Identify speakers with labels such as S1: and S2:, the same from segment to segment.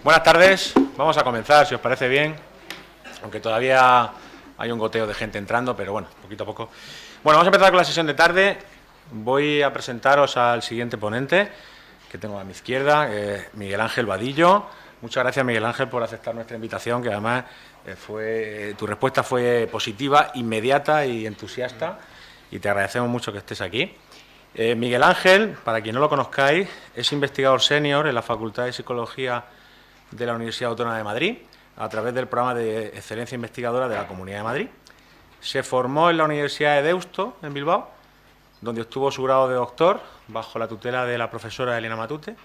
S1: Buenas tardes, vamos a comenzar, si os parece bien, aunque todavía hay un goteo de gente entrando, pero bueno, poquito a poco. Bueno, vamos a empezar con la sesión de tarde. Voy a presentaros al siguiente ponente, que tengo a mi izquierda, Miguel Ángel Vadillo. Muchas gracias, Miguel Ángel, por aceptar nuestra invitación, que además tu respuesta fue positiva, inmediata y entusiasta, y te agradecemos mucho que estés aquí. Miguel Ángel, para quien no lo conozcáis, es investigador senior en la Facultad de Psicología de la Universidad Autónoma de Madrid, a través del programa de Excelencia Investigadora de la Comunidad de Madrid. Se formó en la Universidad de Deusto, en Bilbao, donde obtuvo su grado de doctor, bajo la tutela de la profesora Elena Matute.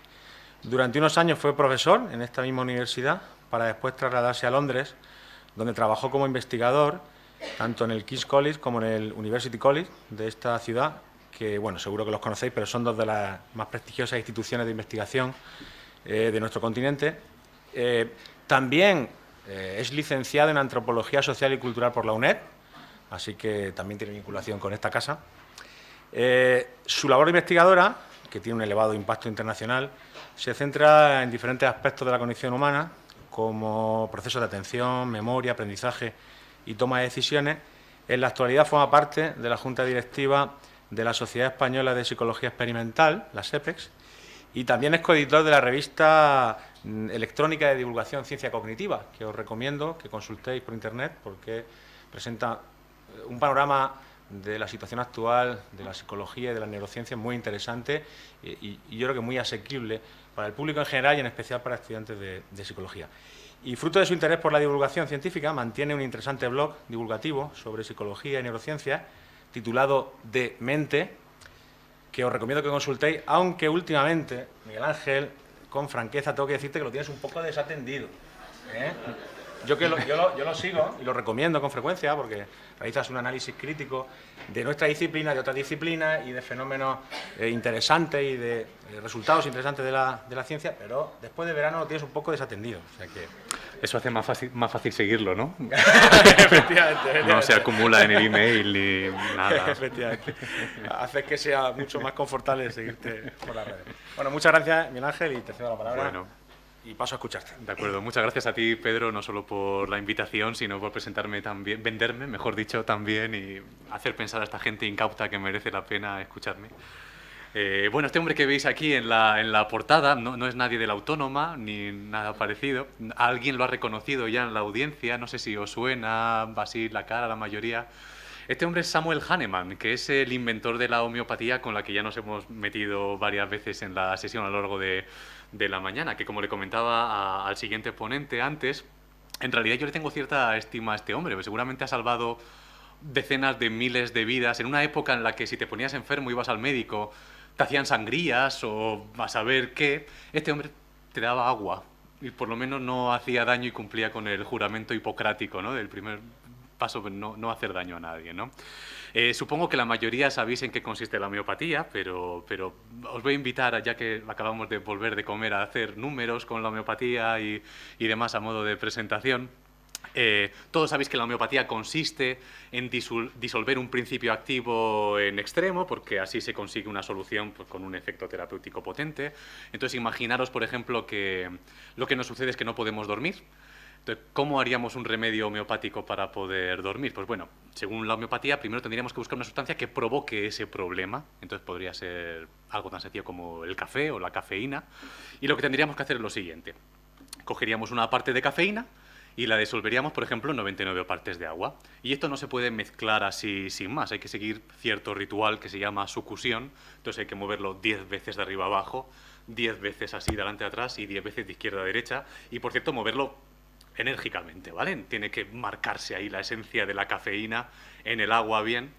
S1: Durante unos años fue profesor en esta misma universidad, para después trasladarse a Londres, donde trabajó como investigador, tanto en el King's College como en el University College de esta ciudad, que, bueno, seguro que los conocéis, pero son dos de las más prestigiosas instituciones de investigación de nuestro continente. También es licenciado en Antropología Social y Cultural por la UNED, así que también tiene vinculación con esta casa. Su labor investigadora, que tiene un elevado impacto internacional, se centra en diferentes aspectos de la condición humana, como procesos de atención, memoria, aprendizaje y toma de decisiones. En la actualidad forma parte de la Junta Directiva de la Sociedad Española de Psicología Experimental, la SEPEX, y también es coeditor de la revista electrónica de divulgación Ciencia Cognitiva, que os recomiendo que consultéis por internet, porque presenta un panorama de la situación actual de la psicología y de la neurociencia muy interesante y yo creo que muy asequible para el público en general y en especial para estudiantes de psicología. Y fruto de su interés por la divulgación científica, mantiene un interesante blog divulgativo sobre psicología y neurociencia titulado De Mente, que os recomiendo que consultéis, aunque últimamente, Miguel Ángel, con franqueza tengo que decirte que lo tienes un poco desatendido. Yo lo sigo y lo recomiendo con frecuencia porque realizas un análisis crítico de nuestra disciplina, de otras disciplinas y de fenómenos interesantes y de resultados interesantes de la ciencia, pero después de verano lo tienes un poco desatendido. O sea que...
S2: Eso hace más fácil seguirlo, ¿no?
S1: Efectivamente.
S2: No se acumula en el email ni nada.
S1: Efectivamente. Hace que sea mucho más confortable seguirte por las redes. Bueno, muchas gracias, Miguel Ángel, y te cedo la palabra.
S2: Bueno,
S1: y paso a escucharte.
S2: de acuerdo. Muchas gracias a ti, Pedro, no solo por la invitación, sino por presentarme también, venderme, mejor dicho, también, y hacer pensar a esta gente incauta que merece la pena escucharme. Bueno, este hombre que veis aquí en la portada no es nadie de la Autónoma ni nada parecido. Alguien lo ha reconocido ya en la audiencia, no sé si os suena así la cara, la mayoría. Este hombre es Samuel Hahnemann, que es el inventor de la homeopatía con la que ya nos hemos metido varias veces en la sesión a lo largo de la mañana, que como le comentaba al siguiente ponente antes, en realidad yo le tengo cierta estima a este hombre, porque seguramente ha salvado decenas de miles de vidas en una época en la que si te ponías enfermo ibas al médico, te hacían sangrías o a saber qué, este hombre te daba agua y por lo menos no hacía daño y cumplía con el juramento hipocrático, ¿no? Del primer paso, no hacer daño a nadie, ¿no? Supongo que la mayoría sabéis en qué consiste la homeopatía, pero os voy a invitar, ya que acabamos de volver de comer, a hacer números con la homeopatía y demás a modo de presentación. Todos sabéis que la homeopatía consiste en disolver un principio activo en extremo, porque así se consigue una solución pues, con un efecto terapéutico potente. Entonces, imaginaros, por ejemplo, que lo que nos sucede es que no podemos dormir. Entonces, ¿cómo haríamos un remedio homeopático para poder dormir? Pues bueno, según la homeopatía, primero tendríamos que buscar una sustancia que provoque ese problema. Entonces, podría ser algo tan sencillo como el café o la cafeína. Y lo que tendríamos que hacer es lo siguiente. Cogeríamos una parte de cafeína y la disolveríamos, por ejemplo, en 99 partes de agua. Y esto no se puede mezclar así sin más, hay que seguir cierto ritual que se llama sucusión, entonces hay que moverlo 10 veces de arriba a abajo, 10 veces así de adelante a atrás y 10 veces de izquierda a derecha, y por cierto moverlo enérgicamente, ¿vale? Tiene que marcarse ahí la esencia de la cafeína en el agua bien.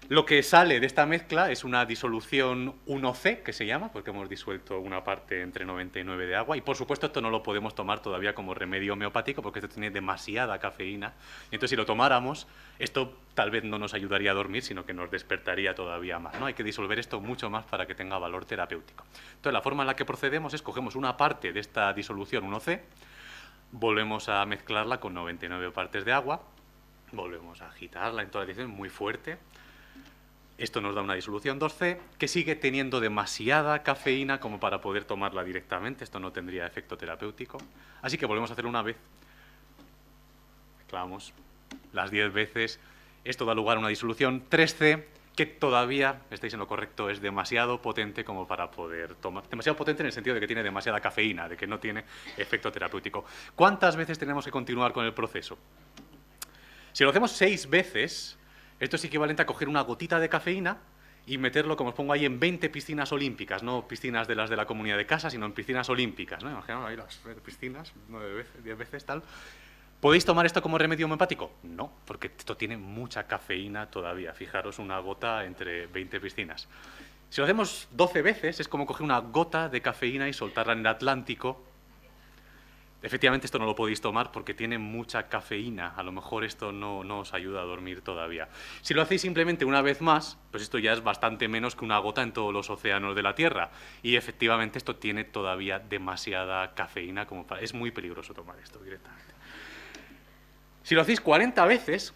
S2: Lo que sale de esta mezcla es una disolución 1C, que se llama, porque hemos disuelto una parte entre 99 de agua. Y, por supuesto, esto no lo podemos tomar todavía como remedio homeopático, porque esto tiene demasiada cafeína. Y entonces, si lo tomáramos, esto tal vez no nos ayudaría a dormir, sino que nos despertaría todavía más, ¿no? Hay que disolver esto mucho más para que tenga valor terapéutico. Entonces, la forma en la que procedemos es cogemos una parte de esta disolución 1C, volvemos a mezclarla con 99 partes de agua, volvemos a agitarla en toda la dirección muy fuerte. Esto nos da una disolución 2C que sigue teniendo demasiada cafeína como para poder tomarla directamente. Esto no tendría efecto terapéutico. Así que volvemos a hacerlo una vez. Mezclamos las 10 veces. Esto da lugar a una disolución 3C que todavía, estáis en lo correcto, es demasiado potente como para poder tomar. Demasiado potente en el sentido de que tiene demasiada cafeína, de que no tiene efecto terapéutico. ¿Cuántas veces tenemos que continuar con el proceso? Si lo hacemos 6 veces, esto es equivalente a coger una gotita de cafeína y meterlo, como os pongo ahí, en 20 piscinas olímpicas, no piscinas de las de la comunidad de casa, sino en piscinas olímpicas, ¿no? Imaginaos ahí las piscinas, 9 veces, 10 veces, tal. ¿Podéis tomar esto como remedio homeopático? No, porque esto tiene mucha cafeína todavía. Fijaros, una gota entre 20 piscinas. Si lo hacemos 12 veces, es como coger una gota de cafeína y soltarla en el Atlántico. Efectivamente, esto no lo podéis tomar porque tiene mucha cafeína. A lo mejor esto no os ayuda a dormir todavía. Si lo hacéis simplemente una vez más, pues esto ya es bastante menos que una gota en todos los océanos de la Tierra. Y efectivamente esto tiene todavía demasiada cafeína como para... Es muy peligroso tomar esto directamente. Si lo hacéis 40 veces,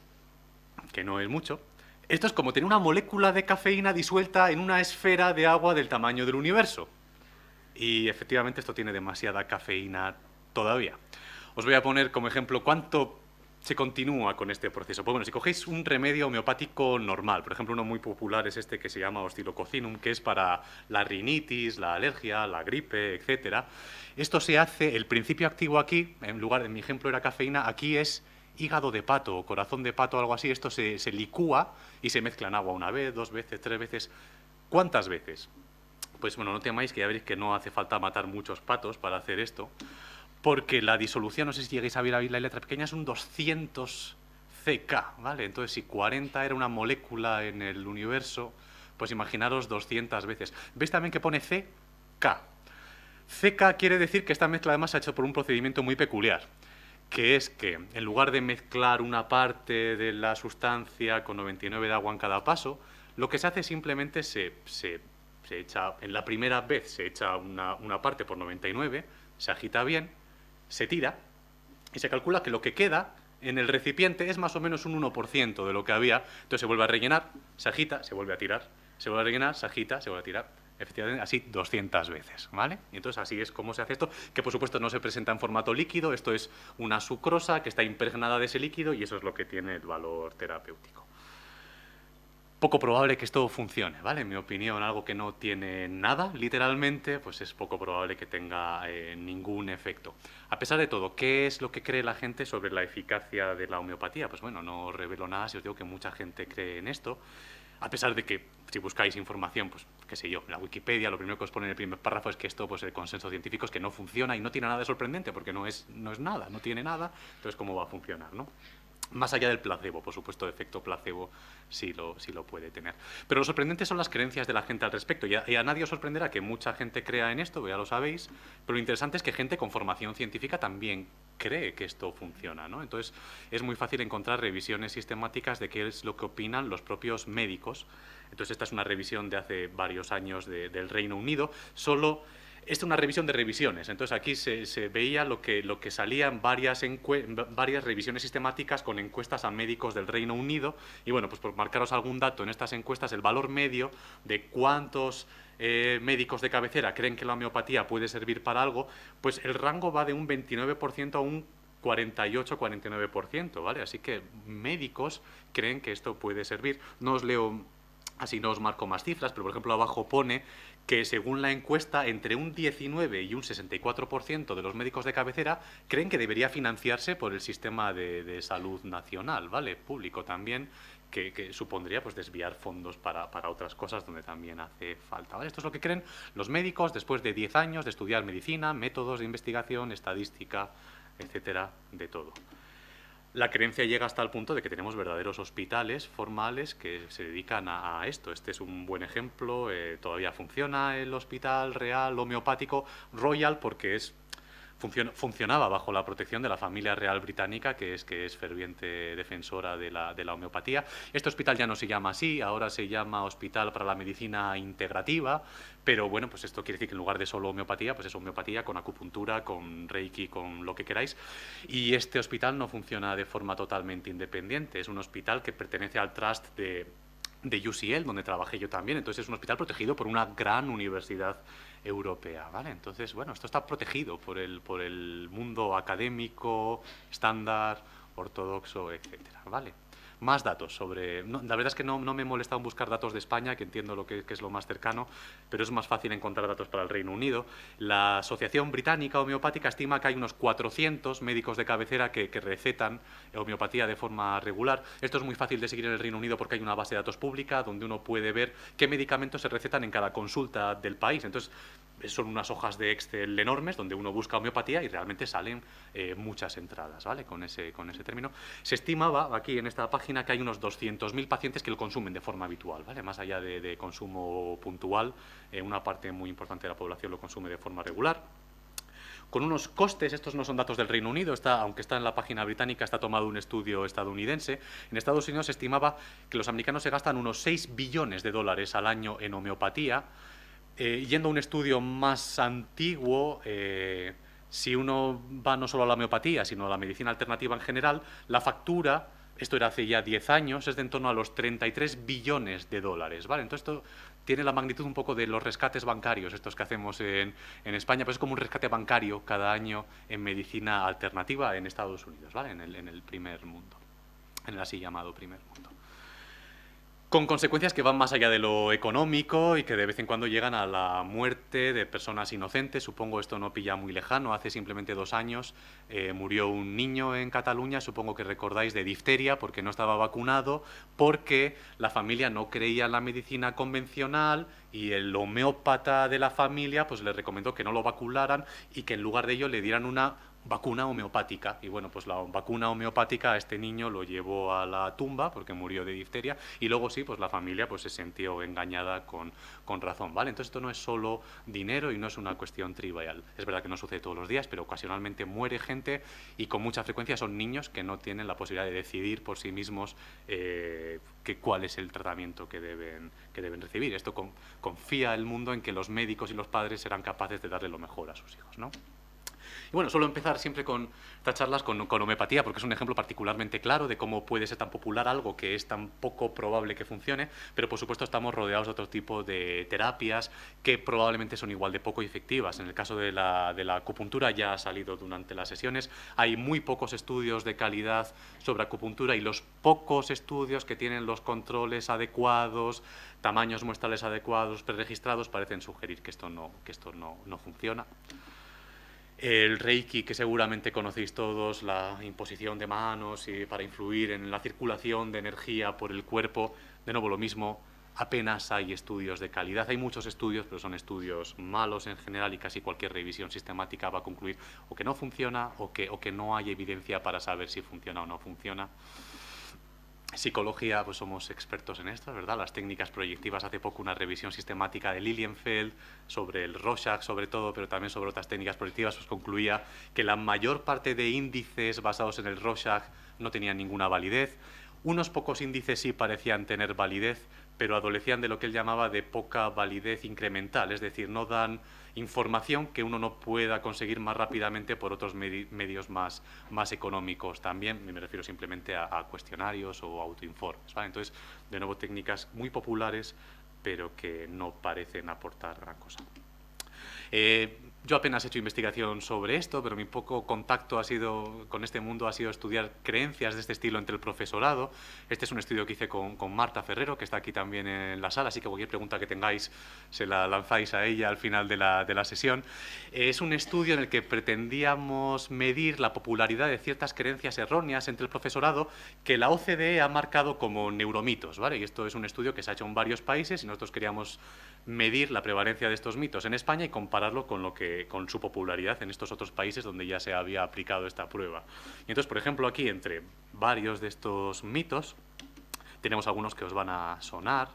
S2: que no es mucho, esto es como tener una molécula de cafeína disuelta en una esfera de agua del tamaño del universo. Y efectivamente esto tiene demasiada cafeína todavía. Os voy a poner como ejemplo cuánto se continúa con este proceso. Pues bueno, si cogéis un remedio homeopático normal, por ejemplo, uno muy popular es este que se llama Oscilococcinum, que es para la rinitis, la alergia, la gripe, etc. Esto se hace, el principio activo aquí, en lugar de mi ejemplo era cafeína, aquí es hígado de pato o corazón de pato o algo así. Esto se licúa y se mezcla en agua una vez, 2 veces, 3 veces. ¿Cuántas veces? Pues bueno, no temáis, que ya veréis que no hace falta matar muchos patos para hacer esto, porque la disolución, no sé si lleguéis a ver ahí la letra pequeña, es un 200 CK, ¿vale? Entonces, si 40 era una molécula en el universo, pues imaginaros 200 veces. ¿Veis también que pone CK? CK quiere decir que esta mezcla además se ha hecho por un procedimiento muy peculiar, que es que en lugar de mezclar una parte de la sustancia con 99 de agua en cada paso, lo que se hace simplemente se echa, en la primera vez se echa una parte por 99, se agita bien, se tira y se calcula que lo que queda en el recipiente es más o menos un 1% de lo que había. Entonces se vuelve a rellenar, se agita, se vuelve a tirar, se vuelve a rellenar, se agita, se vuelve a tirar. Efectivamente, así 200 veces, ¿vale? Y entonces así es como se hace esto, que por supuesto no se presenta en formato líquido, esto es una sucrosa que está impregnada de ese líquido y eso es lo que tiene el valor terapéutico. Poco probable que esto funcione, ¿vale? En mi opinión, algo que no tiene nada, literalmente, pues es poco probable que tenga ningún efecto. A pesar de todo, ¿qué es lo que cree la gente sobre la eficacia de la homeopatía? Pues bueno, no os revelo nada si os digo que mucha gente cree en esto, a pesar de que, si buscáis información, pues qué sé yo, en la Wikipedia, lo primero que os pone en el primer párrafo es que esto, pues el consenso científico es que no funciona y no tiene nada de sorprendente, porque no es nada, no tiene nada, entonces ¿cómo va a funcionar, no? Más allá del placebo, por supuesto, el efecto placebo sí lo puede tener. Pero lo sorprendente son las creencias de la gente al respecto. Y a nadie os sorprenderá que mucha gente crea en esto, ya lo sabéis, pero lo interesante es que gente con formación científica también cree que esto funciona, ¿no? Entonces, es muy fácil encontrar revisiones sistemáticas de qué es lo que opinan los propios médicos. Entonces, esta es una revisión de hace varios años del Reino Unido. Esta es una revisión de revisiones, entonces aquí se veía lo que salía en varias revisiones sistemáticas con encuestas a médicos del Reino Unido, y bueno, pues por marcaros algún dato en estas encuestas, el valor medio de cuántos médicos de cabecera creen que la homeopatía puede servir para algo, pues el rango va de un 29% a un 48-49%, ¿vale? Así que médicos creen que esto puede servir. No os leo... Así no os marco más cifras, pero por ejemplo abajo pone que según la encuesta entre un 19 y un 64% de los médicos de cabecera creen que debería financiarse por el sistema de salud nacional, ¿vale? Público también, que supondría pues desviar fondos para otras cosas donde también hace falta, ¿vale? Esto es lo que creen los médicos después de 10 años de estudiar medicina, métodos de investigación, estadística, etcétera, de todo. La creencia llega hasta el punto de que tenemos verdaderos hospitales formales que se dedican a esto. Este es un buen ejemplo. Todavía funciona el hospital real homeopático Royal porque funcionaba bajo la protección de la familia real británica, que es ferviente defensora de la homeopatía. Este hospital ya no se llama así, ahora se llama Hospital para la Medicina Integrativa, pero bueno, pues esto quiere decir que en lugar de solo homeopatía, pues es homeopatía con acupuntura, con reiki, con lo que queráis. Y este hospital no funciona de forma totalmente independiente, es un hospital que pertenece al trust de de UCL, donde trabajé yo también. Entonces es un hospital protegido por una gran universidad europea, ¿vale? Entonces, bueno, esto está protegido por el mundo académico, estándar, ortodoxo, etcétera, ¿vale? Más datos sobre... la verdad es que no me he molestado en buscar datos de España, que entiendo lo que es lo más cercano, pero es más fácil encontrar datos para el Reino Unido. La Asociación Británica Homeopática estima que hay unos 400 médicos de cabecera que recetan homeopatía de forma regular. Esto es muy fácil de seguir en el Reino Unido porque hay una base de datos pública donde uno puede ver qué medicamentos se recetan en cada consulta del país. Entonces, son unas hojas de Excel enormes donde uno busca homeopatía y realmente salen muchas entradas, ¿vale? Con ese término. Se estimaba aquí en esta página que hay unos 200.000 pacientes que lo consumen de forma habitual, ¿vale? Más allá de consumo puntual, una parte muy importante de la población lo consume de forma regular. Con unos costes, estos no son datos del Reino Unido, aunque está en la página británica, está tomado un estudio estadounidense. En Estados Unidos se estimaba que los americanos se gastan unos 6 billones de dólares al año en homeopatía. Yendo a un estudio más antiguo, si uno va no solo a la homeopatía, sino a la medicina alternativa en general, la factura, esto era hace ya 10 años, es de en torno a los 33 billones de dólares, ¿vale? Entonces esto tiene la magnitud un poco de los rescates bancarios, estos que hacemos en España, pues es como un rescate bancario cada año en medicina alternativa en Estados Unidos, ¿vale? En el primer mundo, en el así llamado primer mundo. Con consecuencias que van más allá de lo económico y que de vez en cuando llegan a la muerte de personas inocentes. Supongo esto no pilla muy lejano. Hace simplemente 2 años murió un niño en Cataluña, supongo que recordáis, de difteria porque no estaba vacunado, porque la familia no creía en la medicina convencional y el homeópata de la familia pues le recomendó que no lo vacunaran y que en lugar de ello le dieran una vacuna homeopática. Y bueno, pues la vacuna homeopática a este niño lo llevó a la tumba porque murió de difteria y luego sí, pues la familia pues se sintió engañada con razón, ¿vale? Entonces esto no es solo dinero y no es una cuestión trivial. Es verdad que no sucede todos los días, pero ocasionalmente muere gente y con mucha frecuencia son niños que no tienen la posibilidad de decidir por sí mismos cuál es el tratamiento que deben recibir. Esto confía el mundo en que los médicos y los padres serán capaces de darle lo mejor a sus hijos, ¿no? Y bueno, suelo empezar siempre con estas charlas con homeopatía, porque es un ejemplo particularmente claro de cómo puede ser tan popular algo que es tan poco probable que funcione, pero por supuesto estamos rodeados de otro tipo de terapias que probablemente son igual de poco efectivas. En el caso de la acupuntura ya ha salido durante las sesiones, hay muy pocos estudios de calidad sobre acupuntura y los pocos estudios que tienen los controles adecuados, tamaños muestrales adecuados, preregistrados, parecen sugerir que esto no funciona. El Reiki, que seguramente conocéis todos, la imposición de manos y para influir en la circulación de energía por el cuerpo, de nuevo lo mismo, apenas hay estudios de calidad. Hay muchos estudios, pero son estudios malos en general y casi cualquier revisión sistemática va a concluir o que no funciona o que no hay evidencia para saber si funciona o no funciona. Psicología, pues somos expertos en esto, ¿verdad? Las técnicas proyectivas, hace poco una revisión sistemática de Lilienfeld sobre el Rorschach sobre todo, pero también sobre otras técnicas proyectivas, pues concluía que la mayor parte de índices basados en el Rorschach no tenían ninguna validez. Unos pocos índices sí parecían tener validez, pero adolecían de lo que él llamaba de poca validez incremental, es decir, no dan información que uno no pueda conseguir más rápidamente por otros medios más económicos también, me refiero simplemente a cuestionarios o autoinformes, ¿vale? Entonces, de nuevo, técnicas muy populares, pero que no parecen aportar gran cosa. Yo apenas he hecho investigación sobre esto, pero mi poco contacto con este mundo ha sido estudiar creencias de este estilo entre el profesorado. Este es un estudio que hice con Marta Ferrero, que está aquí también en la sala, así que cualquier pregunta que tengáis se la lanzáis a ella al final de la sesión. Es un estudio en el que pretendíamos medir la popularidad de ciertas creencias erróneas entre el profesorado que la OCDE ha marcado como neuromitos, ¿vale? Y esto es un estudio que se ha hecho en varios países y nosotros queríamos medir la prevalencia de estos mitos en España y compararlo con su popularidad en estos otros países donde ya se había aplicado esta prueba. Y entonces, por ejemplo, aquí entre varios de estos mitos tenemos algunos que os van a sonar.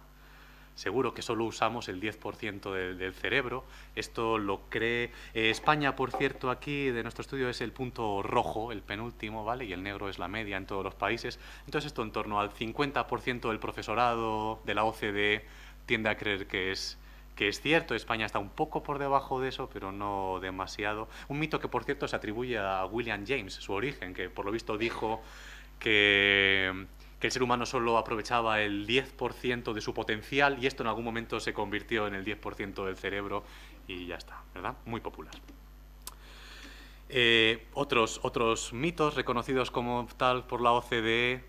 S2: Seguro que solo usamos el 10% del cerebro. Esto lo cree España, por cierto, aquí de nuestro estudio es el punto rojo, el penúltimo, ¿vale? Y el negro es la media en todos los países. Entonces esto en torno al 50% del profesorado de la OCDE tiende a creer que es cierto. España está un poco por debajo de eso, pero no demasiado. Un mito que, por cierto, se atribuye a William James, su origen, que por lo visto dijo que que el ser humano solo aprovechaba el 10% de su potencial y esto en algún momento se convirtió en el 10% del cerebro y ya está, ¿verdad? Muy popular. Otros mitos reconocidos como tal por la OCDE,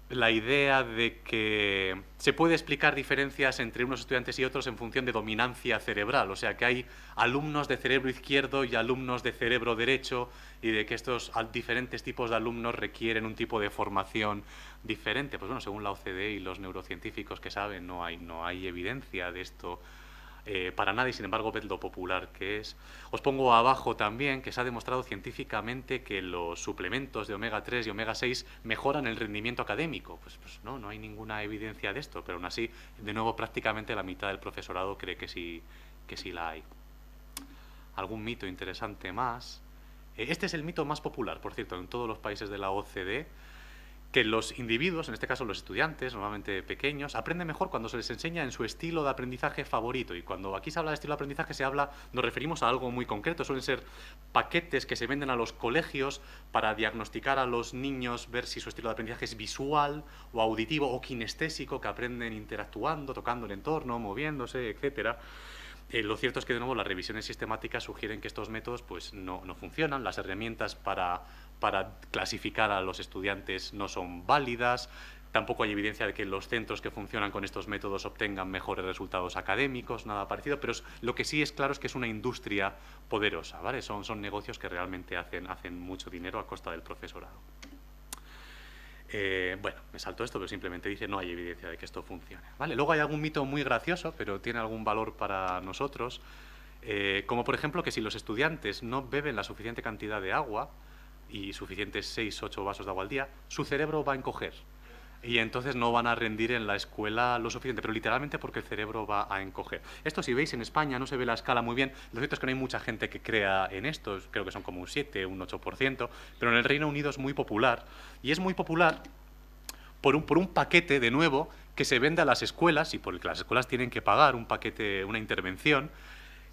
S2: la idea de que se puede explicar diferencias entre unos estudiantes y otros en función de dominancia cerebral, o sea que hay alumnos de cerebro izquierdo y alumnos de cerebro derecho y de que estos diferentes tipos de alumnos requieren un tipo de formación diferente. Pues bueno, según la OCDE y los neurocientíficos que saben, no hay evidencia de esto para nada y sin embargo ved lo popular que es. Os pongo abajo también que se ha demostrado científicamente que los suplementos de omega 3 y omega 6 mejoran el rendimiento académico. Pues no hay ninguna evidencia de esto, pero aún así, de nuevo, prácticamente la mitad del profesorado cree que sí la hay. ¿Algún mito interesante más? Este es el mito más popular, por cierto, en todos los países de la OCDE, que los individuos, en este caso los estudiantes, normalmente pequeños, aprenden mejor cuando se les enseña en su estilo de aprendizaje favorito. Y cuando aquí se habla de estilo de aprendizaje, nos referimos a algo muy concreto. Suelen ser paquetes que se venden a los colegios para diagnosticar a los niños, ver si su estilo de aprendizaje es visual o auditivo o kinestésico, que aprenden interactuando, tocando el entorno, moviéndose, etcétera. Lo cierto es que, de nuevo, las revisiones sistemáticas sugieren que estos métodos pues, no funcionan. Las herramientas para clasificar a los estudiantes no son válidas. Tampoco hay evidencia de que los centros que funcionan con estos métodos obtengan mejores resultados académicos, nada parecido, pero lo que sí es claro es que es una industria poderosa, ¿vale? Son negocios que realmente hacen mucho dinero a costa del profesorado. Bueno, me salto esto, pero simplemente dice no hay evidencia de que esto funcione, ¿vale? Luego hay algún mito muy gracioso, pero tiene algún valor para nosotros, como por ejemplo que si los estudiantes no beben la suficiente cantidad de agua y suficientes 6-8 vasos de agua al día, su cerebro va a encoger y entonces no van a rendir en la escuela lo suficiente, pero literalmente porque el cerebro va a encoger. Esto, si veis, en España no se ve la escala muy bien. Lo cierto es que no hay mucha gente que crea en esto, creo que son como un 7, un 8%, pero en el Reino Unido es muy popular, y es muy popular por un paquete, de nuevo, que se vende a las escuelas, y por el que las escuelas tienen que pagar un paquete, una intervención,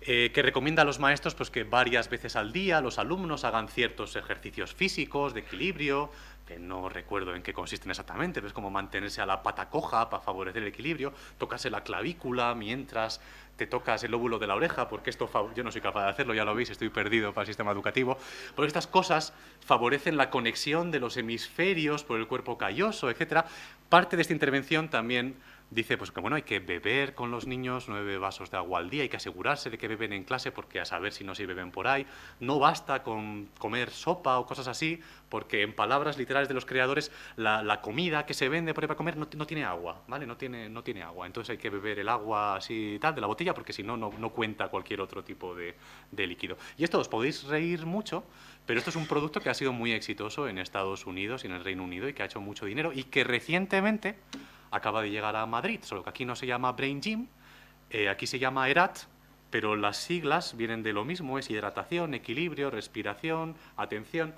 S2: que recomienda a los maestros pues, que varias veces al día los alumnos hagan ciertos ejercicios físicos de equilibrio, que no recuerdo en qué consisten exactamente, pero es como mantenerse a la pata coja para favorecer el equilibrio, tocarse la clavícula mientras te tocas el lóbulo de la oreja, porque esto yo no soy capaz de hacerlo, ya lo veis, estoy perdido para el sistema educativo, porque estas cosas favorecen la conexión de los hemisferios por el cuerpo calloso, etc. Parte de esta intervención también dice pues que bueno, hay que beber con los niños 9 vasos de agua al día, hay que asegurarse de que beben en clase porque a saber si no se beben por ahí. No basta con comer sopa o cosas así, porque en palabras literales de los creadores, la comida que se vende por ahí para comer no tiene agua, ¿vale? No tiene agua. Entonces hay que beber el agua así tal de la botella porque si no, no cuenta cualquier otro tipo de líquido. Y esto os podéis reír mucho, pero esto es un producto que ha sido muy exitoso en Estados Unidos y en el Reino Unido y que ha hecho mucho dinero y que recientemente acaba de llegar a Madrid, solo que aquí no se llama Brain Gym, aquí se llama ERAT, pero las siglas vienen de lo mismo, es hidratación, equilibrio, respiración, atención,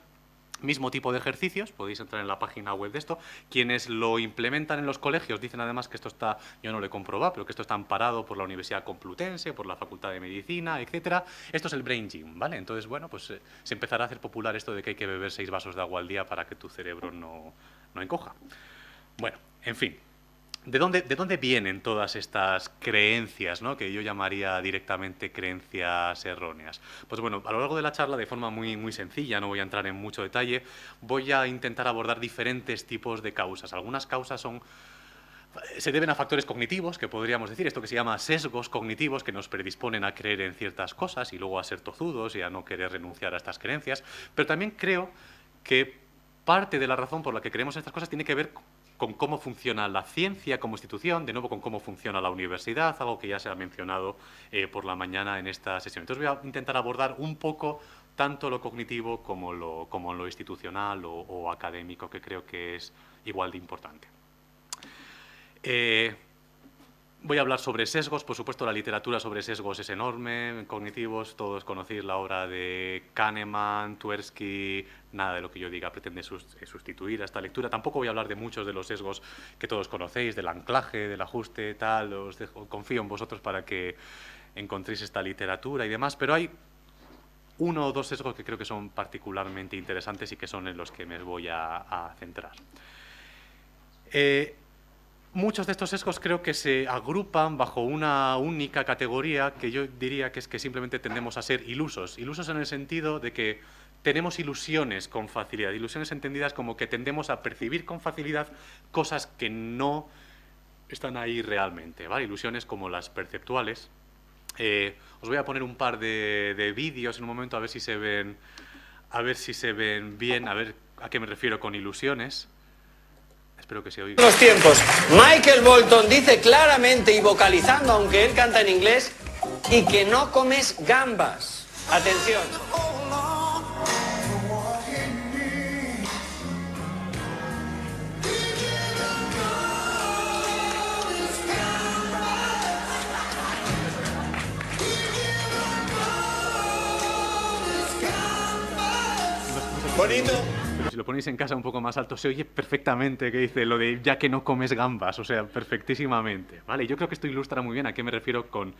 S2: mismo tipo de ejercicios, podéis entrar en la página web de esto. Quienes lo implementan en los colegios dicen además que esto está, yo no lo he comprobado, pero que esto está amparado por la Universidad Complutense, por la Facultad de Medicina, etcétera. Esto es el Brain Gym, ¿vale? Entonces, bueno, pues se empezará a hacer popular esto de que hay que beber 6 vasos de agua al día para que tu cerebro no encoja. Bueno, en fin. ¿De dónde vienen todas estas creencias, ¿no? Que yo llamaría directamente creencias erróneas? Pues bueno, a lo largo de la charla, de forma muy sencilla, no voy a entrar en mucho detalle, voy a intentar abordar diferentes tipos de causas. Algunas causas se deben a factores cognitivos, que podríamos decir, esto que se llama sesgos cognitivos, que nos predisponen a creer en ciertas cosas y luego a ser tozudos y a no querer renunciar a estas creencias. Pero también creo que parte de la razón por la que creemos en estas cosas tiene que ver con cómo funciona la ciencia como institución, de nuevo con cómo funciona la universidad, algo que ya se ha mencionado por la mañana en esta sesión. Entonces voy a intentar abordar un poco tanto lo cognitivo como lo institucional o académico, que creo que es igual de importante. Voy a hablar sobre sesgos, por supuesto la literatura sobre sesgos es enorme, cognitivos, todos conocéis la obra de Kahneman, Tversky, nada de lo que yo diga pretende sustituir a esta lectura. Tampoco voy a hablar de muchos de los sesgos que todos conocéis, del anclaje, del ajuste, tal, confío en vosotros para que encontréis esta literatura y demás, pero hay uno o dos sesgos que creo que son particularmente interesantes y que son en los que me voy a centrar. Muchos de estos sesgos creo que se agrupan bajo una única categoría que yo diría que es que simplemente tendemos a ser ilusos. Ilusos en el sentido de que tenemos ilusiones con facilidad, ilusiones entendidas como que tendemos a percibir con facilidad cosas que no están ahí realmente, ¿vale? Ilusiones como las perceptuales. Os voy a poner un par de vídeos en un momento a ver si se ven bien, a ver a qué me refiero con ilusiones. Espero que se oiga.
S3: Los tiempos. Michael Bolton dice claramente y vocalizando, aunque él canta en inglés, y que no comes gambas. Atención. Bonito.
S2: Pero si lo ponéis en casa un poco más alto, se oye perfectamente que dice lo de ya que no comes gambas, o sea, perfectísimamente, ¿vale? Yo creo que esto ilustra muy bien a qué me refiero con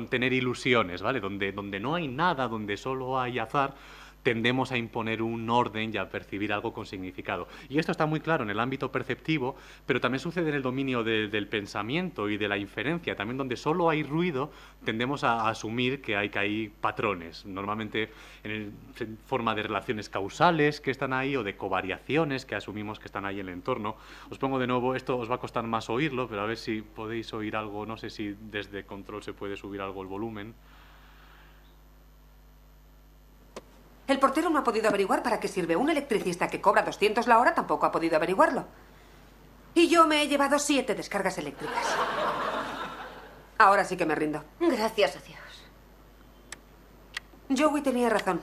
S2: tener ilusiones, ¿vale? Donde no hay nada, donde solo hay azar, tendemos a imponer un orden y a percibir algo con significado. Y esto está muy claro en el ámbito perceptivo, pero también sucede en el dominio del pensamiento y de la inferencia. También donde solo hay ruido, tendemos a asumir que hay patrones, normalmente en forma de relaciones causales que están ahí o de covariaciones que asumimos que están ahí en el entorno. Os pongo de nuevo, esto os va a costar más oírlo, pero a ver si podéis oír algo, no sé si desde control se puede subir algo el volumen.
S4: El portero no ha podido averiguar para qué sirve. Un electricista que cobra 200 la hora tampoco ha podido averiguarlo. Y yo me he llevado 7 descargas eléctricas. Ahora sí que me rindo.
S5: Gracias a Dios.
S4: Joey tenía razón.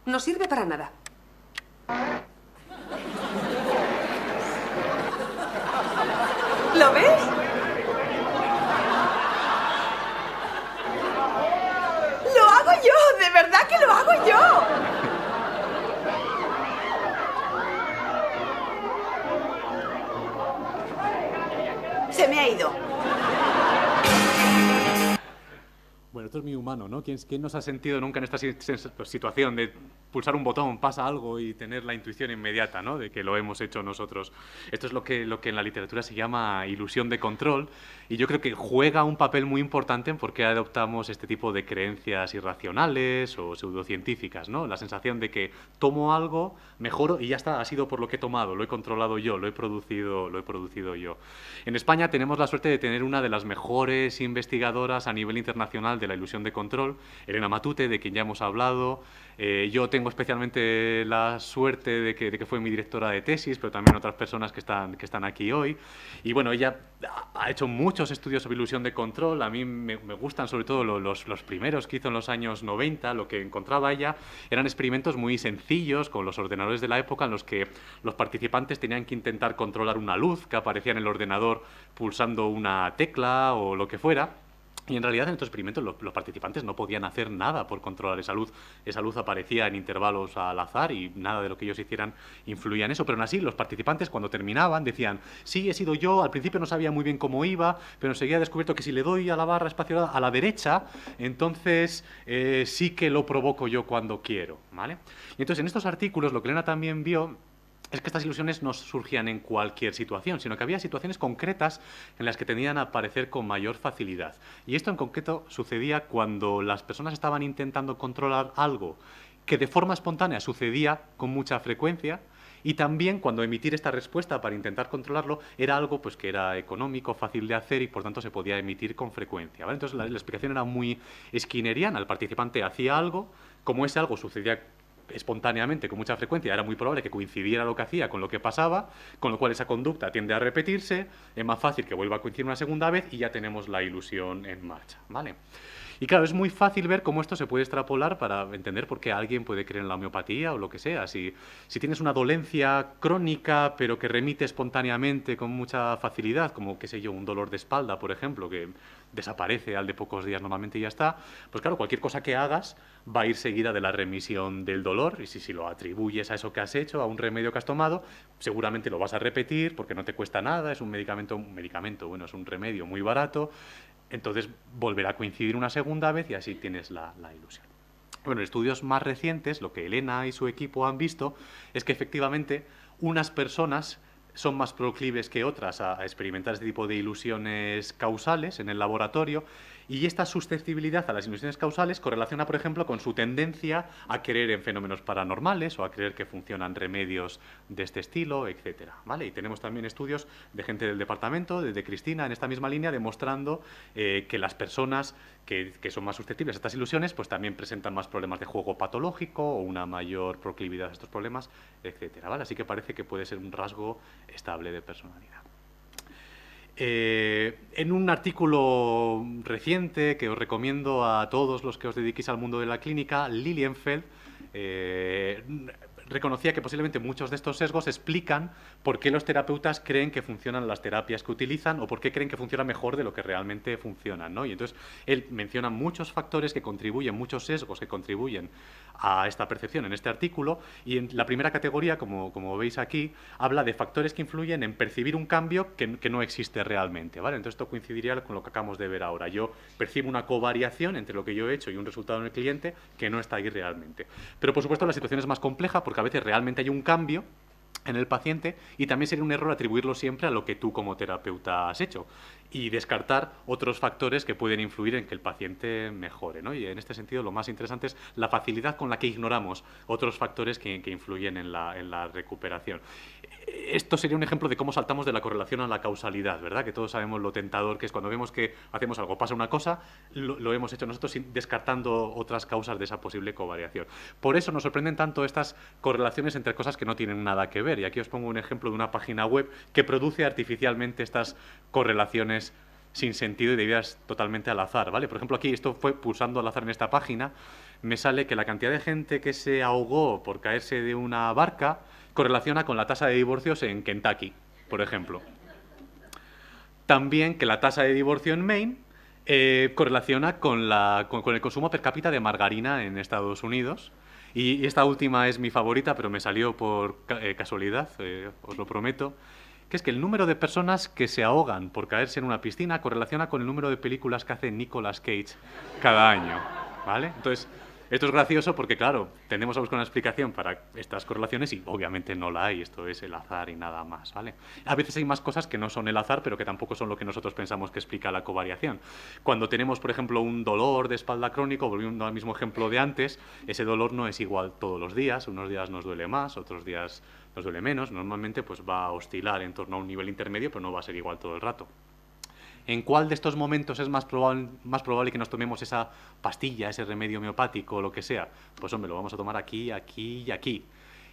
S4: No sirve para nada. ¿Lo ves? ¡Lo hago yo! ¡De verdad que lo hago yo! Se me ha ido.
S2: Bueno, esto es muy humano, ¿no? ¿Quién nos ha sentido nunca en esta situación de pulsar un botón, pasa algo y tener la intuición inmediata, ¿no? De que lo hemos hecho nosotros? Esto es lo que en la literatura se llama ilusión de control, y yo creo que juega un papel muy importante en por qué adoptamos este tipo de creencias irracionales o pseudocientíficas, ¿no? La sensación de que tomo algo, mejoro y ya está, ha sido por lo que he tomado, lo he controlado yo, lo he producido yo. En España tenemos la suerte de tener una de las mejores investigadoras a nivel internacional de la ilusión de control, Elena Matute, de quien ya hemos hablado. Yo tengo especialmente la suerte de que fue mi directora de tesis, pero también otras personas que están aquí hoy. Y bueno, ella ha hecho muchos estudios sobre ilusión de control. A mí me gustan sobre todo los primeros que hizo en los años 90. Lo que encontraba ella eran experimentos muy sencillos con los ordenadores de la época en los que los participantes tenían que intentar controlar una luz que aparecía en el ordenador pulsando una tecla o lo que fuera. Y en realidad en estos experimentos los participantes no podían hacer nada por controlar esa luz. Esa luz aparecía en intervalos al azar y nada de lo que ellos hicieran influía en eso. Pero aún así los participantes cuando terminaban decían, sí, he sido yo, al principio no sabía muy bien cómo iba, pero enseguida he descubierto que si le doy a la barra espaciadora a la derecha, entonces sí que lo provoco yo cuando quiero, ¿vale? Y entonces en estos artículos lo que Elena también vio es que estas ilusiones no surgían en cualquier situación, sino que había situaciones concretas en las que tendían a aparecer con mayor facilidad. Y esto en concreto sucedía cuando las personas estaban intentando controlar algo que de forma espontánea sucedía con mucha frecuencia, y también cuando emitir esta respuesta para intentar controlarlo era algo pues, que era económico, fácil de hacer y por tanto se podía emitir con frecuencia, ¿vale? Entonces la explicación era muy skinneriana. El participante hacía algo, como ese algo sucedía espontáneamente, con mucha frecuencia, era muy probable que coincidiera lo que hacía con lo que pasaba, con lo cual esa conducta tiende a repetirse, es más fácil que vuelva a coincidir una segunda vez y ya tenemos la ilusión en marcha, ¿vale? Y claro, es muy fácil ver cómo esto se puede extrapolar para entender por qué alguien puede creer en la homeopatía o lo que sea. Si tienes una dolencia crónica, pero que remite espontáneamente con mucha facilidad, como, qué sé yo, un dolor de espalda, por ejemplo, que desaparece al de pocos días normalmente y ya está, pues claro, cualquier cosa que hagas va a ir seguida de la remisión del dolor, y si lo atribuyes a eso que has hecho, a un remedio que has tomado, seguramente lo vas a repetir porque no te cuesta nada, es un medicamento, bueno, es un remedio muy barato. Entonces volverá a coincidir una segunda vez y así tienes la ilusión. Bueno, en estudios más recientes, lo que Elena y su equipo han visto es que efectivamente unas personas son más proclives que otras a experimentar este tipo de ilusiones causales en el laboratorio, y esta susceptibilidad a las ilusiones causales correlaciona, por ejemplo, con su tendencia a creer en fenómenos paranormales o a creer que funcionan remedios de este estilo, etcétera, ¿vale? Y tenemos también estudios de gente del departamento, de Cristina, en esta misma línea, demostrando que las personas que son más susceptibles a estas ilusiones, pues también presentan más problemas de juego patológico o una mayor proclividad a estos problemas, etcétera, ¿vale? Así que parece que puede ser un rasgo estable de personalidad. En un artículo reciente que os recomiendo a todos los que os dediquéis al mundo de la clínica, Lilienfeld reconocía que posiblemente muchos de estos sesgos explican por qué los terapeutas creen que funcionan las terapias que utilizan o por qué creen que funcionan mejor de lo que realmente funcionan, ¿no? Y entonces él menciona muchos factores que contribuyen, muchos sesgos que contribuyen a esta percepción en este artículo, y en la primera categoría, como veis aquí, habla de factores que influyen en percibir un cambio que no existe realmente, ¿vale? Entonces esto coincidiría con lo que acabamos de ver ahora. Yo percibo una covariación entre lo que yo he hecho y un resultado en el cliente que no está ahí realmente. Pero por supuesto la situación es más compleja porque a veces realmente hay un cambio en el paciente y también sería un error atribuirlo siempre a lo que tú como terapeuta has hecho y descartar otros factores que pueden influir en que el paciente mejore, ¿no? Y en este sentido lo más interesante es la facilidad con la que ignoramos otros factores que influyen en la recuperación. Esto sería un ejemplo de cómo saltamos de la correlación a la causalidad, ¿verdad? Que todos sabemos lo tentador que es cuando vemos que hacemos algo, pasa una cosa, lo hemos hecho nosotros descartando otras causas de esa posible covariación. Por eso nos sorprenden tanto estas correlaciones entre cosas que no tienen nada que ver. Y aquí os pongo un ejemplo de una página web que produce artificialmente estas correlaciones sin sentido y debidas totalmente al azar, ¿vale? Por ejemplo, aquí esto fue pulsando al azar en esta página, me sale que la cantidad de gente que se ahogó por caerse de una barca correlaciona con la tasa de divorcios en Kentucky, por ejemplo. También que la tasa de divorcio en Maine correlaciona con el consumo per cápita de margarina en Estados Unidos. Y esta última es mi favorita, pero me salió por casualidad, os lo prometo, que es que el número de personas que se ahogan por caerse en una piscina correlaciona con el número de películas que hace Nicolas Cage cada año, ¿vale? Entonces, esto es gracioso porque, claro, tendemos a buscar una explicación para estas correlaciones y obviamente no la hay, esto es el azar y nada más, ¿vale? A veces hay más cosas que no son el azar, pero que tampoco son lo que nosotros pensamos que explica la covariación. Cuando tenemos, por ejemplo, un dolor de espalda crónico, volviendo al mismo ejemplo de antes, ese dolor no es igual todos los días, unos días nos duele más, otros días nos duele menos, normalmente pues va a oscilar en torno a un nivel intermedio, pero no va a ser igual todo el rato. ¿En cuál de estos momentos es más probable que nos tomemos esa pastilla, ese remedio homeopático o lo que sea? Pues hombre, lo vamos a tomar aquí, aquí y aquí.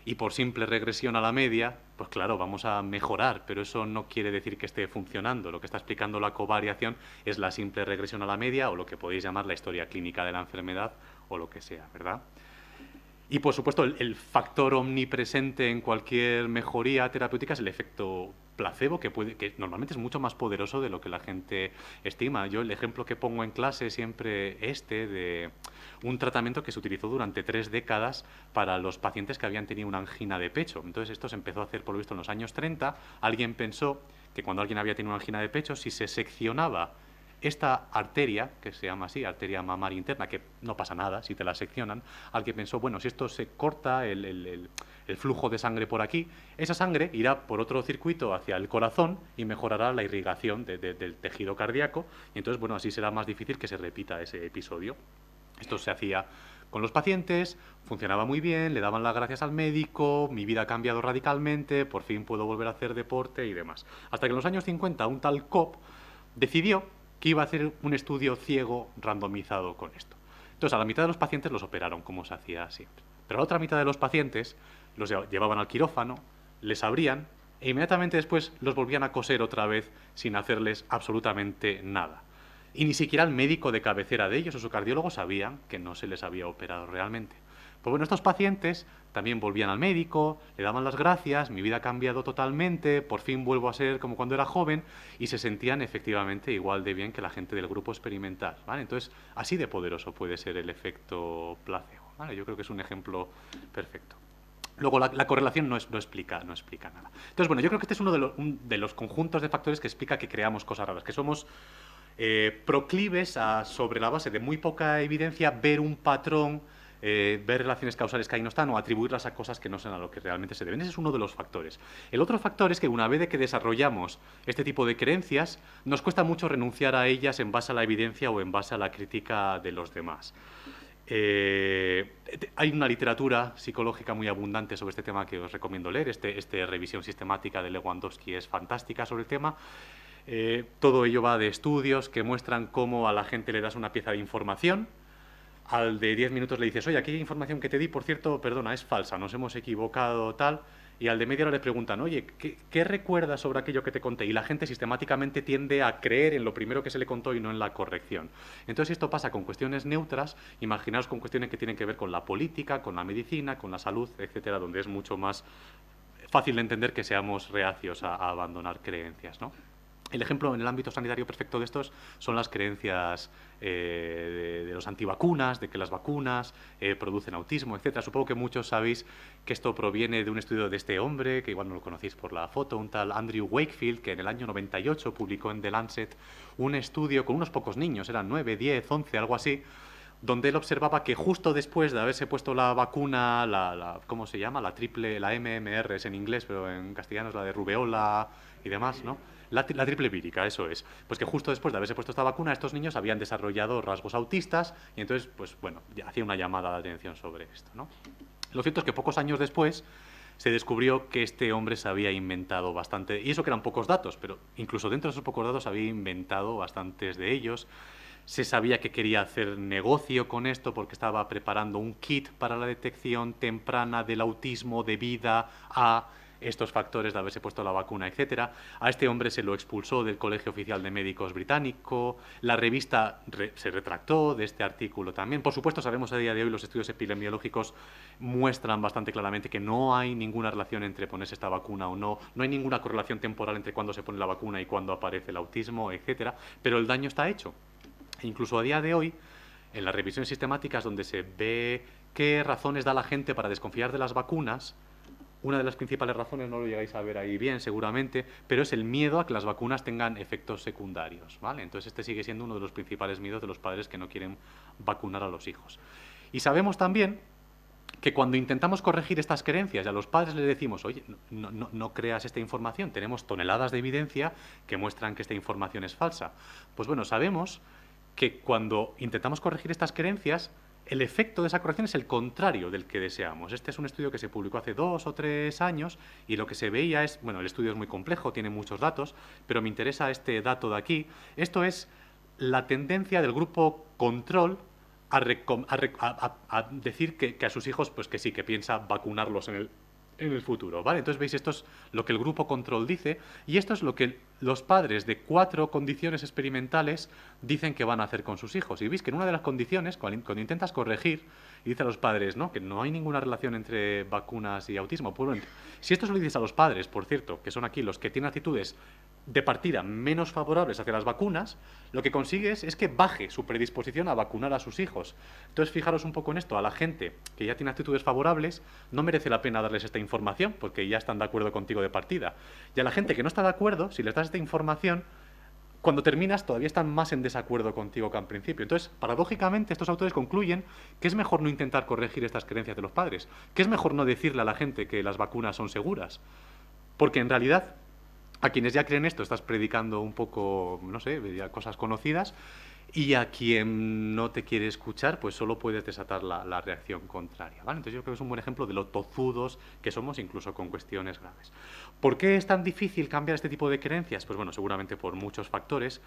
S2: Y por simple regresión a la media, pues claro, vamos a mejorar, pero eso no quiere decir que esté funcionando. Lo que está explicando la covariación es la simple regresión a la media o lo que podéis llamar la historia clínica de la enfermedad o lo que sea, ¿verdad? Y, por supuesto, el factor omnipresente en cualquier mejoría terapéutica es el efecto placebo, que normalmente es mucho más poderoso de lo que la gente estima. Yo el ejemplo que pongo en clase siempre de un tratamiento que se utilizó durante 3 décadas para los pacientes que habían tenido una angina de pecho. Entonces, esto se empezó a hacer, por lo visto, en los años 30. Alguien pensó que cuando alguien había tenido una angina de pecho, si se seccionaba esta arteria, que se llama así, arteria mamaria interna, que no pasa nada si te la seccionan, alguien pensó, bueno, si esto se corta el flujo de sangre por aquí, esa sangre irá por otro circuito hacia el corazón y mejorará la irrigación del tejido cardíaco, y entonces, bueno, así será más difícil que se repita ese episodio. Esto se hacía con los pacientes, funcionaba muy bien, le daban las gracias al médico, mi vida ha cambiado radicalmente, por fin puedo volver a hacer deporte y demás. Hasta que en los años 50 un tal Kopp decidió que iba a hacer un estudio ciego randomizado con esto. Entonces, a la mitad de los pacientes los operaron, como se hacía siempre. Pero a la otra mitad de los pacientes los llevaban al quirófano, les abrían e inmediatamente después los volvían a coser otra vez sin hacerles absolutamente nada. Y ni siquiera el médico de cabecera de ellos o su cardiólogo sabían que no se les había operado realmente. Pues bueno, estos pacientes también volvían al médico, le daban las gracias, mi vida ha cambiado totalmente, por fin vuelvo a ser como cuando era joven, y se sentían efectivamente igual de bien que la gente del grupo experimental, ¿vale? Entonces, así de poderoso puede ser el efecto placebo, ¿vale? Yo creo que es un ejemplo perfecto. Luego, la correlación no explica nada. Entonces, bueno, yo creo que este es uno de los conjuntos de factores que explica que creamos cosas raras, que somos proclives a, sobre la base de muy poca evidencia, ver un patrón ver relaciones causales que ahí no están o atribuirlas a cosas que no son a lo que realmente se deben. Ese es uno de los factores. El otro factor es que una vez de que desarrollamos este tipo de creencias, nos cuesta mucho renunciar a ellas en base a la evidencia o en base a la crítica de los demás. Hay una literatura psicológica muy abundante sobre este tema que os recomiendo leer. Esta revisión sistemática de Lewandowski es fantástica sobre el tema. Todo ello va de estudios que muestran cómo a la gente le das una pieza de información, al de 10 minutos le dices, oye, aquella información que te di, por cierto, perdona, es falsa, nos hemos equivocado, tal, y al de media hora le preguntan, oye, ¿qué recuerdas sobre aquello que te conté? Y la gente sistemáticamente tiende a creer en lo primero que se le contó y no en la corrección. Entonces esto pasa con cuestiones neutras, imaginaos con cuestiones que tienen que ver con la política, con la medicina, con la salud, etcétera, donde es mucho más fácil de entender que seamos reacios a abandonar creencias, ¿no? El ejemplo en el ámbito sanitario perfecto de estos son las creencias de los antivacunas, de que las vacunas producen autismo, etc. Supongo que muchos sabéis que esto proviene de un estudio de este hombre, que igual no lo conocéis por la foto, un tal Andrew Wakefield, que en el año 98 publicó en The Lancet un estudio con unos pocos niños, eran 9, 10, 11, algo así, donde él observaba que justo después de haberse puesto la vacuna, ¿cómo se llama? La MMR es en inglés, pero en castellano es la de rubeola y demás, ¿no? La triple vírica, eso es. Pues que justo después de haberse puesto esta vacuna, estos niños habían desarrollado rasgos autistas y entonces, pues bueno, hacía una llamada de atención sobre esto, ¿no? Lo cierto es que pocos años después se descubrió que este hombre se había inventado bastante, y eso que eran pocos datos, pero incluso dentro de esos pocos datos había inventado bastantes de ellos. Se sabía que quería hacer negocio con esto porque estaba preparando un kit para la detección temprana del autismo debido a estos factores de haberse puesto la vacuna, etcétera. A este hombre se lo expulsó del Colegio Oficial de Médicos británico, la revista se retractó de este artículo también. Por supuesto, sabemos a día de hoy, los estudios epidemiológicos muestran bastante claramente que no hay ninguna relación entre ponerse esta vacuna o no, no hay ninguna correlación temporal entre cuándo se pone la vacuna y cuándo aparece el autismo, etcétera, pero el daño está hecho. E incluso a día de hoy, en las revisiones sistemáticas donde se ve qué razones da la gente para desconfiar de las vacunas, una de las principales razones, no lo llegáis a ver ahí bien seguramente, pero es el miedo a que las vacunas tengan efectos secundarios, ¿vale? Entonces este sigue siendo uno de los principales miedos de los padres que no quieren vacunar a los hijos. Y sabemos también que cuando intentamos corregir estas creencias y a los padres les decimos, oye, no creas esta información, tenemos toneladas de evidencia que muestran que esta información es falsa. Pues bueno, sabemos que cuando intentamos corregir estas creencias, el efecto de esa corrección es el contrario del que deseamos. Este es un estudio que se publicó hace 2 o 3 años y lo que se veía es, bueno, el estudio es muy complejo, tiene muchos datos, pero me interesa este dato de aquí. Esto es la tendencia del grupo control a decir que a sus hijos, pues que sí, que piensa vacunarlos en el futuro, ¿vale? Entonces, veis, esto es lo que el grupo control dice y esto es lo que los padres de 4 condiciones experimentales dicen que van a hacer con sus hijos. Y veis que en una de las condiciones, cuando intentas corregir, y dice a los padres, ¿no?, que no hay ninguna relación entre vacunas y autismo. Pues bueno, si esto se lo dices a los padres, por cierto, que son aquí los que tienen actitudes de partida menos favorables hacia las vacunas, lo que consigues es que baje su predisposición a vacunar a sus hijos. Entonces, fijaros un poco en esto, a la gente que ya tiene actitudes favorables, no merece la pena darles esta información, porque ya están de acuerdo contigo de partida. Y a la gente que no está de acuerdo, si les das esta información, cuando terminas todavía están más en desacuerdo contigo que al principio. Entonces, paradójicamente, estos autores concluyen que es mejor no intentar corregir estas creencias de los padres, que es mejor no decirle a la gente que las vacunas son seguras, porque en realidad a quienes ya creen esto estás predicando un poco, no sé, ya cosas conocidas, y a quien no te quiere escuchar, pues solo puedes desatar la reacción contraria, ¿vale? Entonces yo creo que es un buen ejemplo de lo tozudos que somos, incluso con cuestiones graves. ¿Por qué es tan difícil cambiar este tipo de creencias? Pues bueno, seguramente por muchos factores.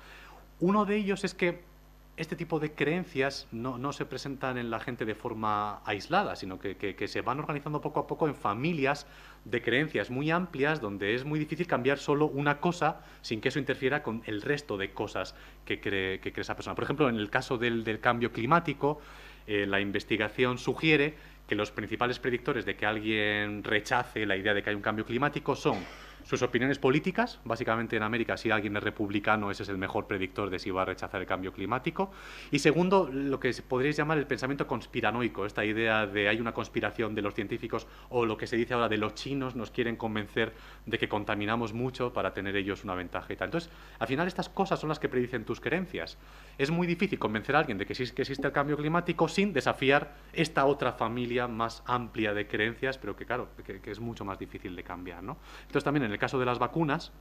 S2: Uno de ellos es que este tipo de creencias no se presentan en la gente de forma aislada, sino que se van organizando poco a poco en familias de creencias muy amplias, donde es muy difícil cambiar solo una cosa sin que eso interfiera con el resto de cosas que cree esa persona. Por ejemplo, en el caso del cambio climático, la investigación sugiere que los principales predictores de que alguien rechace la idea de que hay un cambio climático son sus opiniones políticas, básicamente en América, si alguien es republicano, ese es el mejor predictor de si va a rechazar el cambio climático. Y segundo, lo que podríais llamar el pensamiento conspiranoico, esta idea de hay una conspiración de los científicos o lo que se dice ahora de los chinos nos quieren convencer de que contaminamos mucho para tener ellos una ventaja y tal. Entonces, al final estas cosas son las que predicen tus creencias. Es muy difícil convencer a alguien de que sí que existe el cambio climático sin desafiar esta otra familia más amplia de creencias, pero que claro, que es mucho más difícil de cambiar, ¿no? Entonces también en el caso de las vacunas,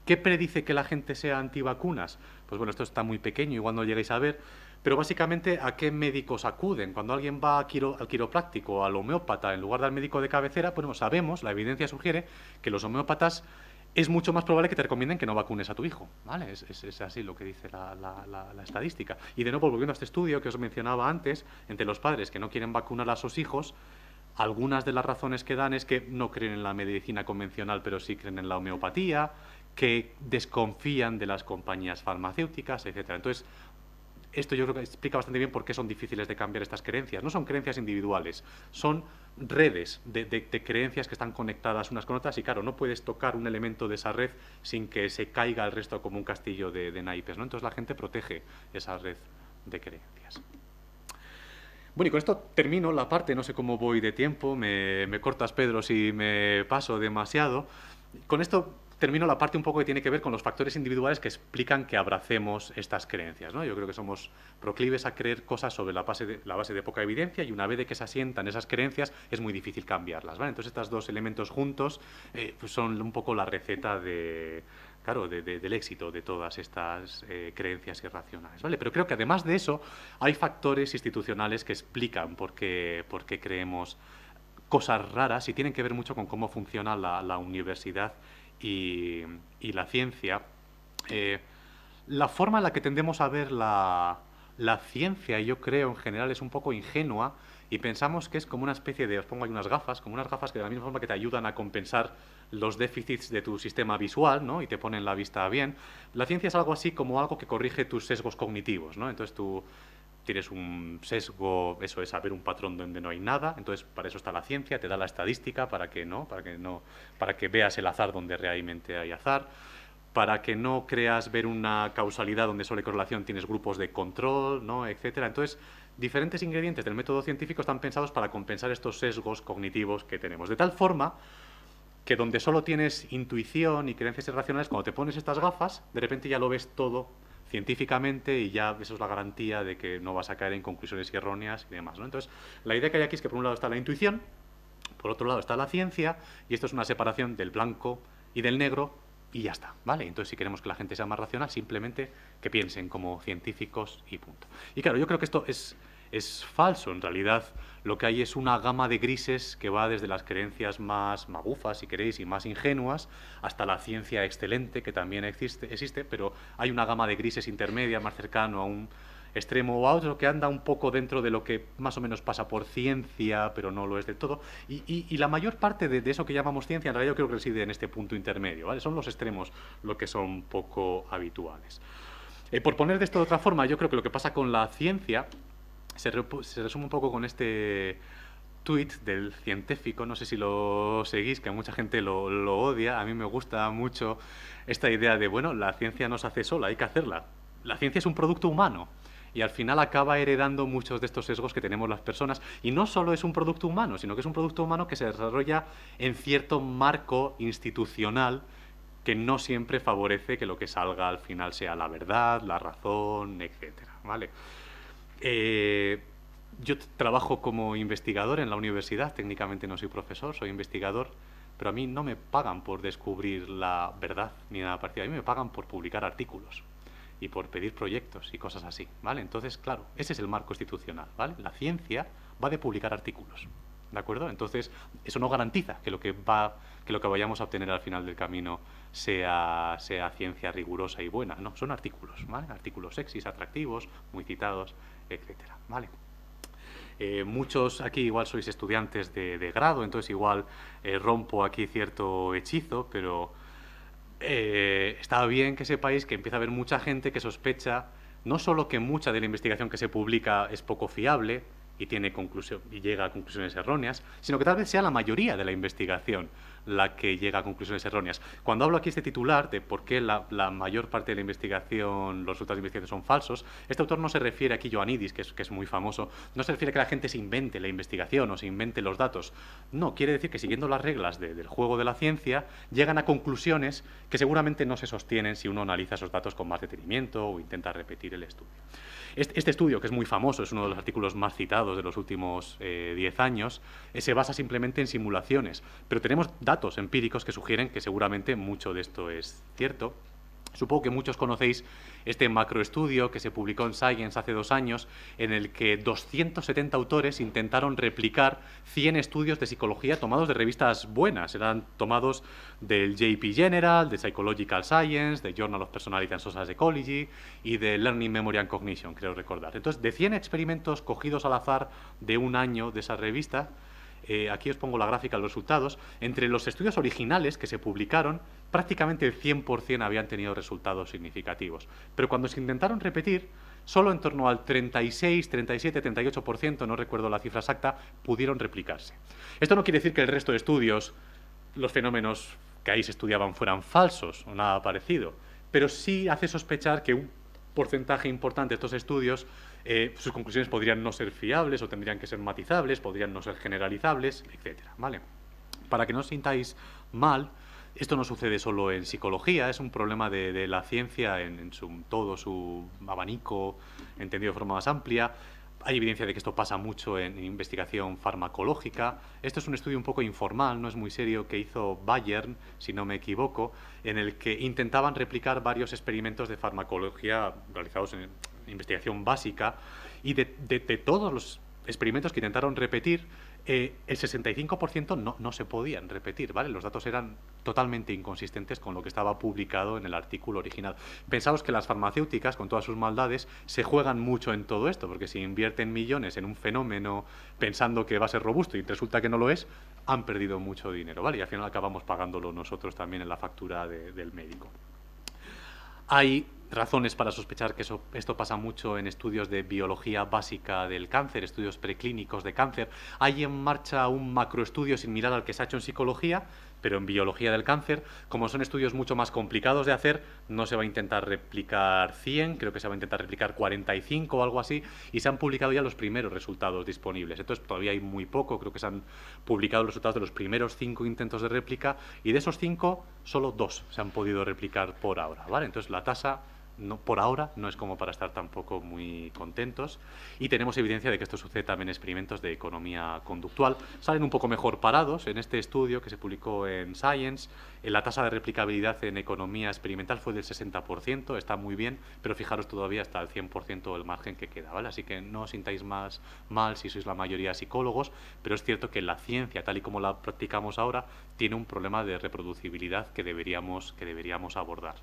S2: ¿qué predice que la gente sea antivacunas? Pues bueno, esto está muy pequeño, igual no llegáis a ver, pero básicamente ¿a qué médicos acuden? Cuando alguien va al quiropráctico o al homeópata en lugar del médico de cabecera, pues bueno, sabemos, la evidencia sugiere que los homeópatas es mucho más probable que te recomienden que no vacunes a tu hijo, ¿vale? Es así lo que dice la estadística. Y de nuevo, volviendo a este estudio que os mencionaba antes, entre los padres que no quieren vacunar a sus hijos, algunas de las razones que dan es que no creen en la medicina convencional, pero sí creen en la homeopatía, que desconfían de las compañías farmacéuticas, etc. Entonces, esto yo creo que explica bastante bien por qué son difíciles de cambiar estas creencias. No son creencias individuales, son redes de creencias que están conectadas unas con otras y claro, no puedes tocar un elemento de esa red sin que se caiga el resto como un castillo de naipes, ¿no? Entonces la gente protege esa red de creencias. Bueno, y con esto termino la parte, no sé cómo voy de tiempo, me cortas, Pedro, si me paso demasiado. Con esto termino la parte un poco que tiene que ver con los factores individuales que explican que abracemos estas creencias, ¿no? Yo creo que somos proclives a creer cosas sobre la base de poca evidencia y una vez de que se asientan esas creencias es muy difícil cambiarlas, ¿vale? Entonces estos dos elementos juntos pues son un poco la receta del éxito de todas estas creencias irracionales, ¿vale? Pero creo que además de eso hay factores institucionales que explican por qué creemos cosas raras y tienen que ver mucho con cómo funciona la universidad y la ciencia. La forma en la que tendemos a ver la ciencia, yo creo, en general, es un poco ingenua y pensamos que es como una especie de, os pongo ahí unas gafas, como unas gafas que de la misma forma que te ayudan a compensar los déficits de tu sistema visual, ¿no? Y te ponen la vista bien. La ciencia es algo así como algo que corrige tus sesgos cognitivos, ¿no? Entonces tú tienes un sesgo, eso es, saber un patrón donde no hay nada, entonces para eso está la ciencia, te da la estadística para que veas el azar donde realmente hay azar, para que no creas ver una causalidad donde solo hay correlación, tienes grupos de control, ¿no? Etcétera. Entonces, diferentes ingredientes del método científico están pensados para compensar estos sesgos cognitivos que tenemos, de tal forma que donde solo tienes intuición y creencias irracionales, cuando te pones estas gafas, de repente ya lo ves todo científicamente y ya eso es la garantía de que no vas a caer en conclusiones erróneas y demás, ¿no? Entonces, la idea que hay aquí es que por un lado está la intuición, por otro lado está la ciencia, y esto es una separación del blanco y del negro, y ya está, ¿vale? Entonces, si queremos que la gente sea más racional, simplemente que piensen como científicos y punto. Y claro, yo creo que esto es falso. En realidad, lo que hay es una gama de grises que va desde las creencias más magufas, si queréis, y más ingenuas, hasta la ciencia excelente, que también existe, pero hay una gama de grises intermedia más cercano a un extremo o a otro que anda un poco dentro de lo que más o menos pasa por ciencia, pero no lo es del todo. Y la mayor parte de eso que llamamos ciencia, en realidad yo creo que reside en este punto intermedio, ¿vale? Son los extremos lo que son poco habituales. Por poner de esto de otra forma, yo creo que lo que pasa con la ciencia se resume un poco con este tuit del científico, no sé si lo seguís, que mucha gente lo odia, a mí me gusta mucho esta idea de, bueno, la ciencia no se hace sola, hay que hacerla. La ciencia es un producto humano y al final acaba heredando muchos de estos sesgos que tenemos las personas, y no solo es un producto humano, sino que es un producto humano que se desarrolla en cierto marco institucional que no siempre favorece que lo que salga al final sea la verdad, la razón, etcétera, ¿vale? Yo trabajo como investigador en la universidad, técnicamente no soy profesor, soy investigador, pero a mí no me pagan por descubrir la verdad ni nada parecido, a mí me pagan por publicar artículos y por pedir proyectos y cosas así, ¿vale? Entonces, claro, ese es el marco institucional, ¿vale? La ciencia va de publicar artículos, ¿de acuerdo? Entonces, eso no garantiza que lo que vayamos a obtener al final del camino sea ciencia rigurosa y buena, no, son artículos, ¿vale? Artículos sexys, atractivos, muy citados, etcétera, ¿vale? Muchos aquí igual sois estudiantes de grado, entonces igual rompo aquí cierto hechizo, pero está bien que sepáis que empieza a haber mucha gente que sospecha no solo que mucha de la investigación que se publica es poco fiable, y llega a conclusiones erróneas, sino que tal vez sea la mayoría de la investigación la que llega a conclusiones erróneas. Cuando hablo aquí este titular de por qué la mayor parte de la investigación, los resultados de investigación son falsos, este autor no se refiere aquí, Ioannidis, que es muy famoso, no se refiere a que la gente se invente la investigación o se invente los datos. No, quiere decir que siguiendo las reglas del juego de la ciencia, llegan a conclusiones que seguramente no se sostienen si uno analiza esos datos con más detenimiento o intenta repetir el estudio. Este estudio, que es muy famoso, es uno de los artículos más citados de los últimos 10 años, se basa simplemente en simulaciones, pero tenemos datos empíricos que sugieren que seguramente mucho de esto es cierto. Supongo que muchos conocéis este macroestudio que se publicó en Science hace 2 años, en el que 270 autores intentaron replicar 100 estudios de psicología tomados de revistas buenas. Eran tomados del JP General, de Psychological Science, de Journal of Personality and Social Psychology y de Learning, Memory and Cognition, creo recordar. Entonces, de 100 experimentos cogidos al azar de un año de esa revista, aquí os pongo la gráfica de los resultados. Entre los estudios originales que se publicaron, prácticamente el 100% habían tenido resultados significativos. Pero cuando se intentaron repetir, solo en torno al 36, 37, 38%, no recuerdo la cifra exacta, pudieron replicarse. Esto no quiere decir que el resto de estudios, los fenómenos que ahí se estudiaban fueran falsos o nada parecido, pero sí hace sospechar que un porcentaje importante de estos estudios, sus conclusiones podrían no ser fiables o tendrían que ser matizables, podrían no ser generalizables, etcétera, ¿vale? Para que no os sintáis mal, esto no sucede solo en psicología, es un problema de la ciencia en todo su abanico, entendido de forma más amplia. Hay evidencia de que esto pasa mucho en investigación farmacológica. Esto es un estudio un poco informal, no es muy serio, que hizo Bayern, si no me equivoco, en el que intentaban replicar varios experimentos de farmacología realizados en investigación básica, y de todos los experimentos que intentaron repetir, el 65% no se podían repetir, ¿vale? Los datos eran totalmente inconsistentes con lo que estaba publicado en el artículo original. Pensaos que las farmacéuticas, con todas sus maldades, se juegan mucho en todo esto, porque si invierten millones en un fenómeno pensando que va a ser robusto y resulta que no lo es, han perdido mucho dinero, ¿vale? Y al final acabamos pagándolo nosotros también en la factura del médico. Hay razones para sospechar que esto pasa mucho en estudios de biología básica del cáncer, estudios preclínicos de cáncer. Hay en marcha un macroestudio similar al que se ha hecho en psicología, pero en biología del cáncer. Como son estudios mucho más complicados de hacer, no se va a intentar replicar 100, creo que se va a intentar replicar 45 o algo así, y se han publicado ya los primeros resultados disponibles. Entonces todavía hay muy poco, creo que se han publicado los resultados de los primeros 5 intentos de réplica, y de esos 5, solo 2 se han podido replicar por ahora, ¿vale? Entonces la tasa, por ahora, no es como para estar tampoco muy contentos, y tenemos evidencia de que esto sucede también en experimentos de economía conductual. Salen un poco mejor parados. En este estudio que se publicó en Science, la tasa de replicabilidad en economía experimental fue del 60%, está muy bien, pero fijaros, todavía está al 100% del margen que queda, ¿vale? Así que no os sintáis más mal si sois la mayoría psicólogos, pero es cierto que la ciencia, tal y como la practicamos ahora, tiene un problema de reproducibilidad que deberíamos abordar.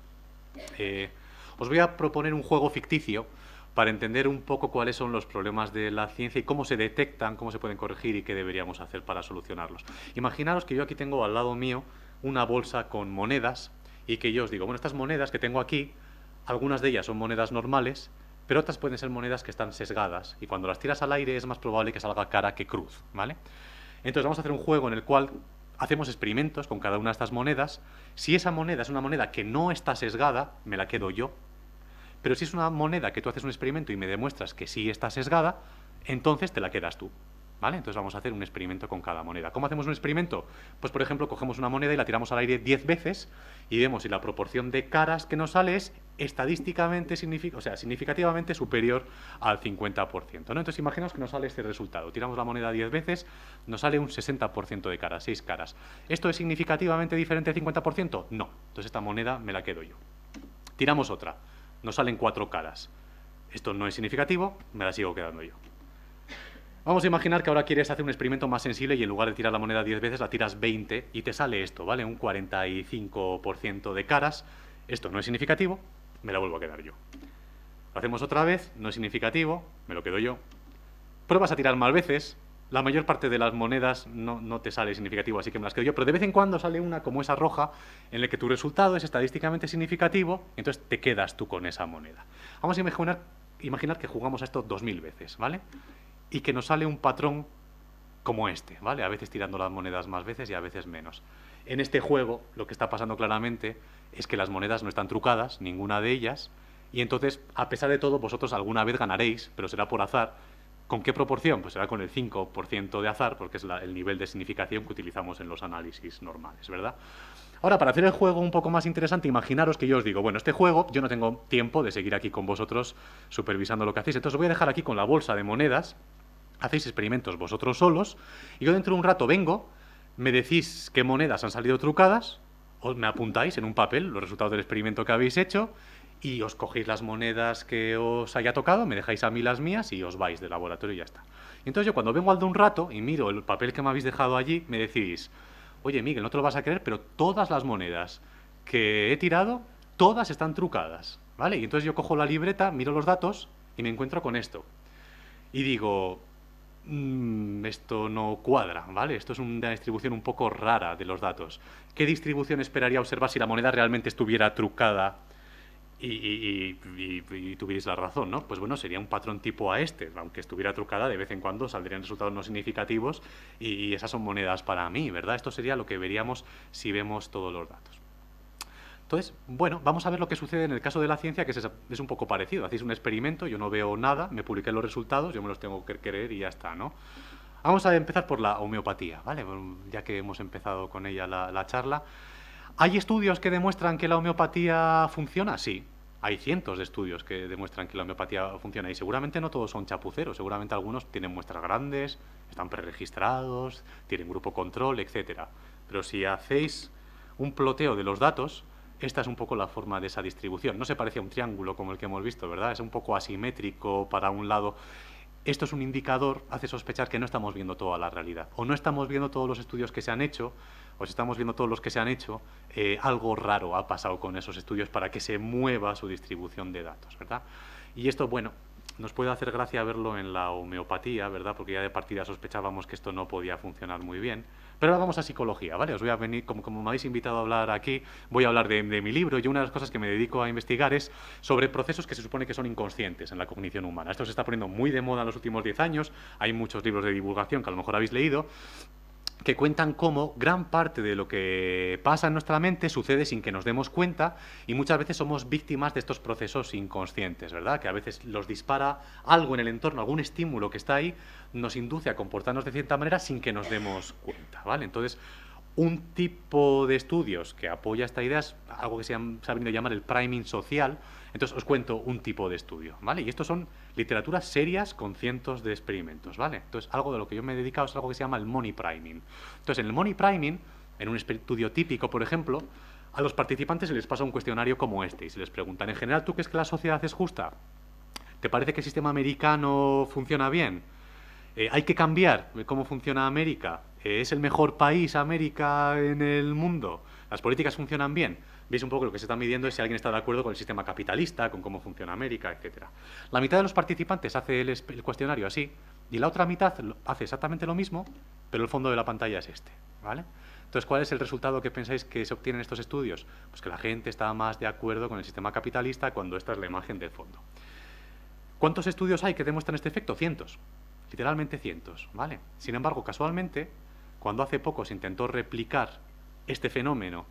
S2: Os voy a proponer un juego ficticio para entender un poco cuáles son los problemas de la ciencia y cómo se detectan, cómo se pueden corregir y qué deberíamos hacer para solucionarlos. Imaginaros que yo aquí tengo al lado mío una bolsa con monedas y que yo os digo, bueno, estas monedas que tengo aquí, algunas de ellas son monedas normales, pero otras pueden ser monedas que están sesgadas, y cuando las tiras al aire es más probable que salga cara que cruz, ¿vale? Entonces vamos a hacer un juego en el cual hacemos experimentos con cada una de estas monedas. Si esa moneda es una moneda que no está sesgada, me la quedo yo. Pero si es una moneda que tú haces un experimento y me demuestras que sí está sesgada, entonces te la quedas tú, ¿vale? Entonces vamos a hacer un experimento con cada moneda. ¿Cómo hacemos un experimento? Pues, por ejemplo, cogemos una moneda y la tiramos al aire 10 veces y vemos si la proporción de caras que nos sale es estadísticamente, significativamente superior al 50%, ¿no? Entonces imaginaos que nos sale este resultado. Tiramos la moneda 10 veces, nos sale un 60% de caras, 6 caras. ¿Esto es significativamente diferente al 50%? No. Entonces esta moneda me la quedo yo. Tiramos otra. Nos salen 4 caras. Esto no es significativo, me la sigo quedando yo. Vamos a imaginar que ahora quieres hacer un experimento más sensible y en lugar de tirar la moneda 10 veces, la tiras 20 y te sale esto, ¿vale? Un 45% de caras. Esto no es significativo, me la vuelvo a quedar yo. Lo hacemos otra vez, no es significativo, me lo quedo yo. Pruebas a tirar más veces. La mayor parte de las monedas no te sale significativo, así que me las quedo yo, pero de vez en cuando sale una como esa roja en la que tu resultado es estadísticamente significativo, entonces te quedas tú con esa moneda. Vamos a imaginar que jugamos a esto 2000 veces, ¿vale? y que nos sale un patrón como este, ¿vale? A veces tirando las monedas más veces y a veces menos. En este juego lo que está pasando claramente es que las monedas no están trucadas, ninguna de ellas, y entonces, a pesar de todo, vosotros alguna vez ganaréis, pero será por azar. ¿Con qué proporción? Pues será con el 5% de azar, porque es el nivel de significación que utilizamos en los análisis normales, ¿verdad? Ahora, para hacer el juego un poco más interesante, imaginaros que yo os digo, bueno, este juego yo no tengo tiempo de seguir aquí con vosotros supervisando lo que hacéis, entonces os voy a dejar aquí con la bolsa de monedas, hacéis experimentos vosotros solos, y yo dentro de un rato vengo, me decís qué monedas han salido trucadas, os me apuntáis en un papel los resultados del experimento que habéis hecho, y os cogéis las monedas que os haya tocado, me dejáis a mí las mías y os vais del laboratorio y ya está. Y entonces yo cuando vengo al de un rato y miro el papel que me habéis dejado allí, me decís, oye Miguel, no te lo vas a creer, pero todas las monedas que he tirado, todas están trucadas, ¿vale? Y entonces yo cojo la libreta, miro los datos y me encuentro con esto. Y digo, esto no cuadra, ¿vale? Esto es una distribución un poco rara de los datos. ¿Qué distribución esperaría observar si la moneda realmente estuviera trucada y tuvierais la razón, ¿no? Pues bueno, sería un patrón tipo a este, aunque estuviera trucada, de vez en cuando saldrían resultados no significativos y esas son monedas para mí, ¿verdad? Esto sería lo que veríamos si vemos todos los datos. Entonces, bueno, vamos a ver lo que sucede en el caso de la ciencia, que es un poco parecido. Hacéis un experimento, yo no veo nada, me publiqué los resultados, yo me los tengo que creer y ya está, ¿no? Vamos a empezar por la homeopatía, ¿vale? Ya que hemos empezado con ella la charla. ¿Hay estudios que demuestran que la homeopatía funciona? Sí. Hay cientos de estudios que demuestran que la homeopatía funciona y seguramente no todos son chapuceros, seguramente algunos tienen muestras grandes, están preregistrados, tienen grupo control, etcétera. Pero si hacéis un ploteo de los datos, esta es un poco la forma de esa distribución. No se parece a un triángulo como el que hemos visto, ¿verdad? Es un poco asimétrico para un lado. Esto es un indicador, hace sospechar que no estamos viendo toda la realidad. O no estamos viendo todos los estudios que se han hecho, o si estamos viendo todos los que se han hecho, algo raro ha pasado con esos estudios para que se mueva su distribución de datos, ¿verdad? Y esto, bueno, nos puede hacer gracia verlo en la homeopatía, ¿verdad? Porque ya de partida sospechábamos que esto no podía funcionar muy bien. Pero ahora vamos a psicología, ¿vale? Os voy a venir, como me habéis invitado a hablar aquí, voy a hablar de mi libro y una de las cosas que me dedico a investigar es sobre procesos que se supone que son inconscientes en la cognición humana. Esto se está poniendo muy de moda en los últimos 10 años, hay muchos libros de divulgación que a lo mejor habéis leído, que cuentan cómo gran parte de lo que pasa en nuestra mente sucede sin que nos demos cuenta y muchas veces somos víctimas de estos procesos inconscientes, ¿verdad? Que a veces los dispara algo en el entorno, algún estímulo que está ahí, nos induce a comportarnos de cierta manera sin que nos demos cuenta, ¿vale? Entonces, un tipo de estudios que apoya esta idea es algo que se ha venido a llamar el priming social. Entonces os cuento un tipo de estudio, ¿vale? Y estos son literaturas serias con cientos de experimentos, ¿vale? Entonces algo de lo que yo me he dedicado es algo que se llama el money priming. Entonces en el money priming, en un estudio típico, por ejemplo, a los participantes se les pasa un cuestionario como este y se les preguntan, en general, ¿tú crees que la sociedad es justa? ¿Te parece que el sistema americano funciona bien? ¿Hay que cambiar cómo funciona América? ¿Es el mejor país América en el mundo? ¿Las políticas funcionan bien? Veis un poco lo que se está midiendo es si alguien está de acuerdo con el sistema capitalista, con cómo funciona América, etcétera. La mitad de los participantes hace el cuestionario así y la otra mitad hace exactamente lo mismo, pero el fondo de la pantalla es este, ¿vale? Entonces, ¿cuál es el resultado que pensáis que se obtiene en estos estudios? Pues que la gente está más de acuerdo con el sistema capitalista cuando esta es la imagen del fondo. ¿Cuántos estudios hay que demuestran este efecto? Cientos. Literalmente cientos, ¿vale? Sin embargo, casualmente, cuando hace poco se intentó replicar este fenómeno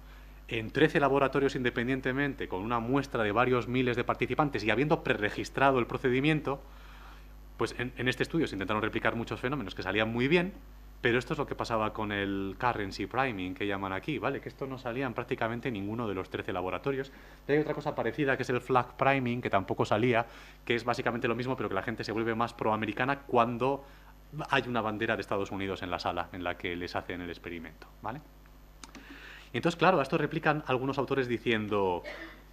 S2: en 13 laboratorios independientemente, con una muestra de varios miles de participantes y habiendo preregistrado el procedimiento, pues en este estudio se intentaron replicar muchos fenómenos que salían muy bien, pero esto es lo que pasaba con el currency priming que llaman aquí, ¿vale? Que esto no salía en prácticamente ninguno de los 13 laboratorios. Y hay otra cosa parecida que es el flag priming, que tampoco salía, que es básicamente lo mismo, pero que la gente se vuelve más proamericana cuando hay una bandera de Estados Unidos en la sala en la que les hacen el experimento, ¿vale? Y entonces, claro, a esto replican algunos autores diciendo,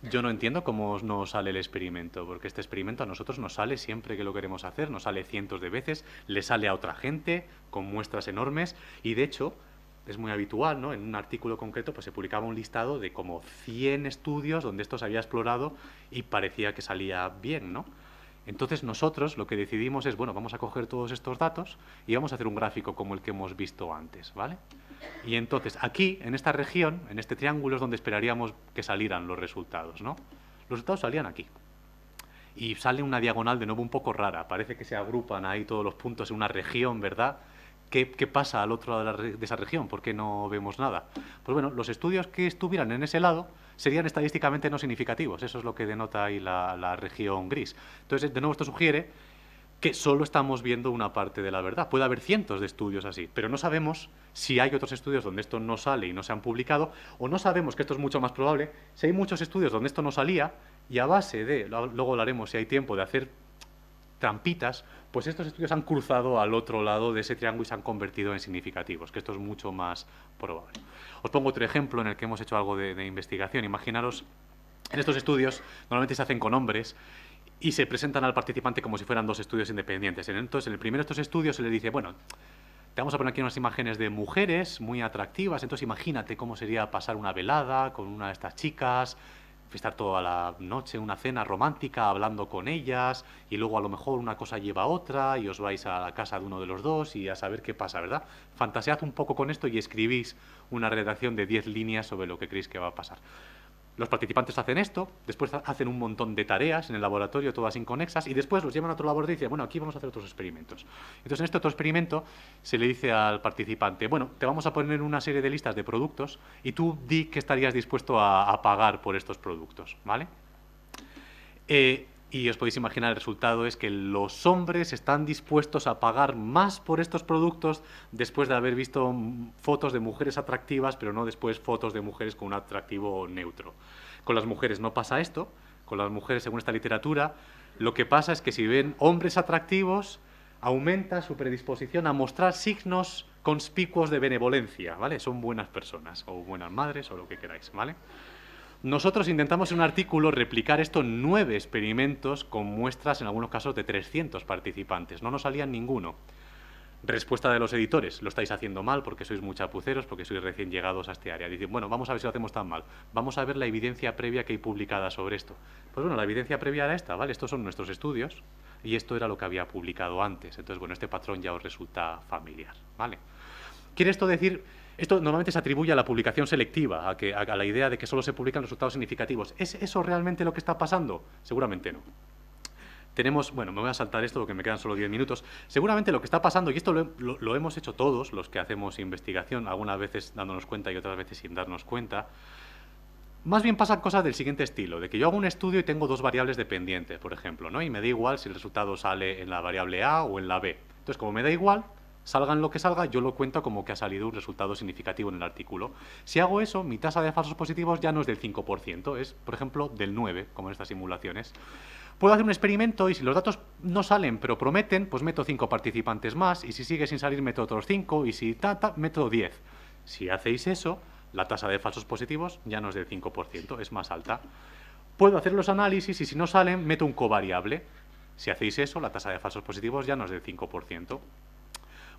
S2: yo no entiendo cómo nos sale el experimento, porque este experimento a nosotros nos sale siempre que lo queremos hacer, nos sale cientos de veces, le sale a otra gente con muestras enormes y de hecho es muy habitual, ¿no? En un artículo concreto pues se publicaba un listado de como 100 estudios donde esto se había explorado y parecía que salía bien, ¿no? Entonces nosotros lo que decidimos es, bueno, vamos a coger todos estos datos y vamos a hacer un gráfico como el que hemos visto antes, ¿vale? Y entonces aquí, en esta región, en este triángulo es donde esperaríamos que salieran los resultados, ¿no? Los resultados salían aquí. y sale una diagonal de nuevo un poco rara. Parece que se agrupan ahí todos los puntos en una región, ¿verdad? ¿Qué pasa al otro lado de esa región? ¿Por qué no vemos nada? Pues bueno, los estudios que estuvieran en ese lado serían estadísticamente no significativos. Eso es lo que denota ahí la región gris. Entonces, de nuevo, esto sugiere que solo estamos viendo una parte de la verdad. Puede haber cientos de estudios así, pero no sabemos si hay otros estudios donde esto no sale y no se han publicado, o no sabemos, que esto es mucho más probable, si hay muchos estudios donde esto no salía, y a base de, luego hablaremos si hay tiempo, de hacer trampitas, pues estos estudios han cruzado al otro lado de ese triángulo y se han convertido en significativos, que esto es mucho más probable. Os pongo otro ejemplo en el que hemos hecho algo de investigación. Imaginaros, en estos estudios normalmente se hacen con hombres y se presentan al participante como si fueran dos estudios independientes. Entonces, en el primero de estos estudios se le dice, bueno, te vamos a poner aquí unas imágenes de mujeres muy atractivas, entonces imagínate cómo sería pasar una velada con una de estas chicas, estar toda la noche en una cena romántica hablando con ellas, y luego a lo mejor una cosa lleva a otra y os vais a la casa de uno de los dos y a saber qué pasa, ¿verdad? Fantasead un poco con esto y escribís una redacción de 10 líneas sobre lo que creéis que va a pasar. Los participantes hacen esto, después hacen un montón de tareas en el laboratorio, todas inconexas, y después los llevan a otro laboratorio y dicen, bueno, aquí vamos a hacer otros experimentos. Entonces, en este otro experimento se le dice al participante, bueno, te vamos a poner una serie de listas de productos y tú di que estarías dispuesto a pagar por estos productos, ¿vale? Y os podéis imaginar, el resultado es que los hombres están dispuestos a pagar más por estos productos después de haber visto fotos de mujeres atractivas, pero no después fotos de mujeres con un atractivo neutro. Con las mujeres no pasa esto. Con las mujeres, según esta literatura, lo que pasa es que si ven hombres atractivos, aumenta su predisposición a mostrar signos conspicuos de benevolencia, ¿vale? Son buenas personas, o buenas madres, o lo que queráis, ¿vale? Nosotros intentamos en un artículo replicar esto en 9 experimentos con muestras, en algunos casos, de 300 participantes. No nos salían ninguno. Respuesta de los editores: lo estáis haciendo mal porque sois muy chapuceros, porque sois recién llegados a este área. Dicen, bueno, vamos a ver si lo hacemos tan mal. Vamos a ver la evidencia previa que hay publicada sobre esto. Pues bueno, la evidencia previa era esta, ¿vale? Estos son nuestros estudios y esto era lo que había publicado antes. Entonces, bueno, este patrón ya os resulta familiar, ¿vale? ¿Quiere esto decir...? Esto normalmente se atribuye a la publicación selectiva, a la idea de que solo se publican resultados significativos. ¿Es eso realmente lo que está pasando? Seguramente no. Tenemos, bueno, me voy a saltar esto porque me quedan solo 10 minutos. Seguramente lo que está pasando, y esto lo hemos hecho todos los que hacemos investigación, algunas veces dándonos cuenta y otras veces sin darnos cuenta, más bien pasan cosas del siguiente estilo, de que yo hago un estudio y tengo 2 variables dependientes, por ejemplo, ¿no? Y me da igual si el resultado sale en la variable A o en la B. Entonces, como me da igual, salga en lo que salga, yo lo cuento como que ha salido un resultado significativo en el artículo. Si hago eso, mi tasa de falsos positivos ya no es del 5%, es, por ejemplo, del 9%, como en estas simulaciones. Puedo hacer un experimento y si los datos no salen pero prometen, pues meto 5 participantes más, y si sigue sin salir meto otros 5, y si meto 10. Si hacéis eso, la tasa de falsos positivos ya no es del 5%, es más alta. Puedo hacer los análisis y si no salen, meto un covariable. Si hacéis eso, la tasa de falsos positivos ya no es del 5%.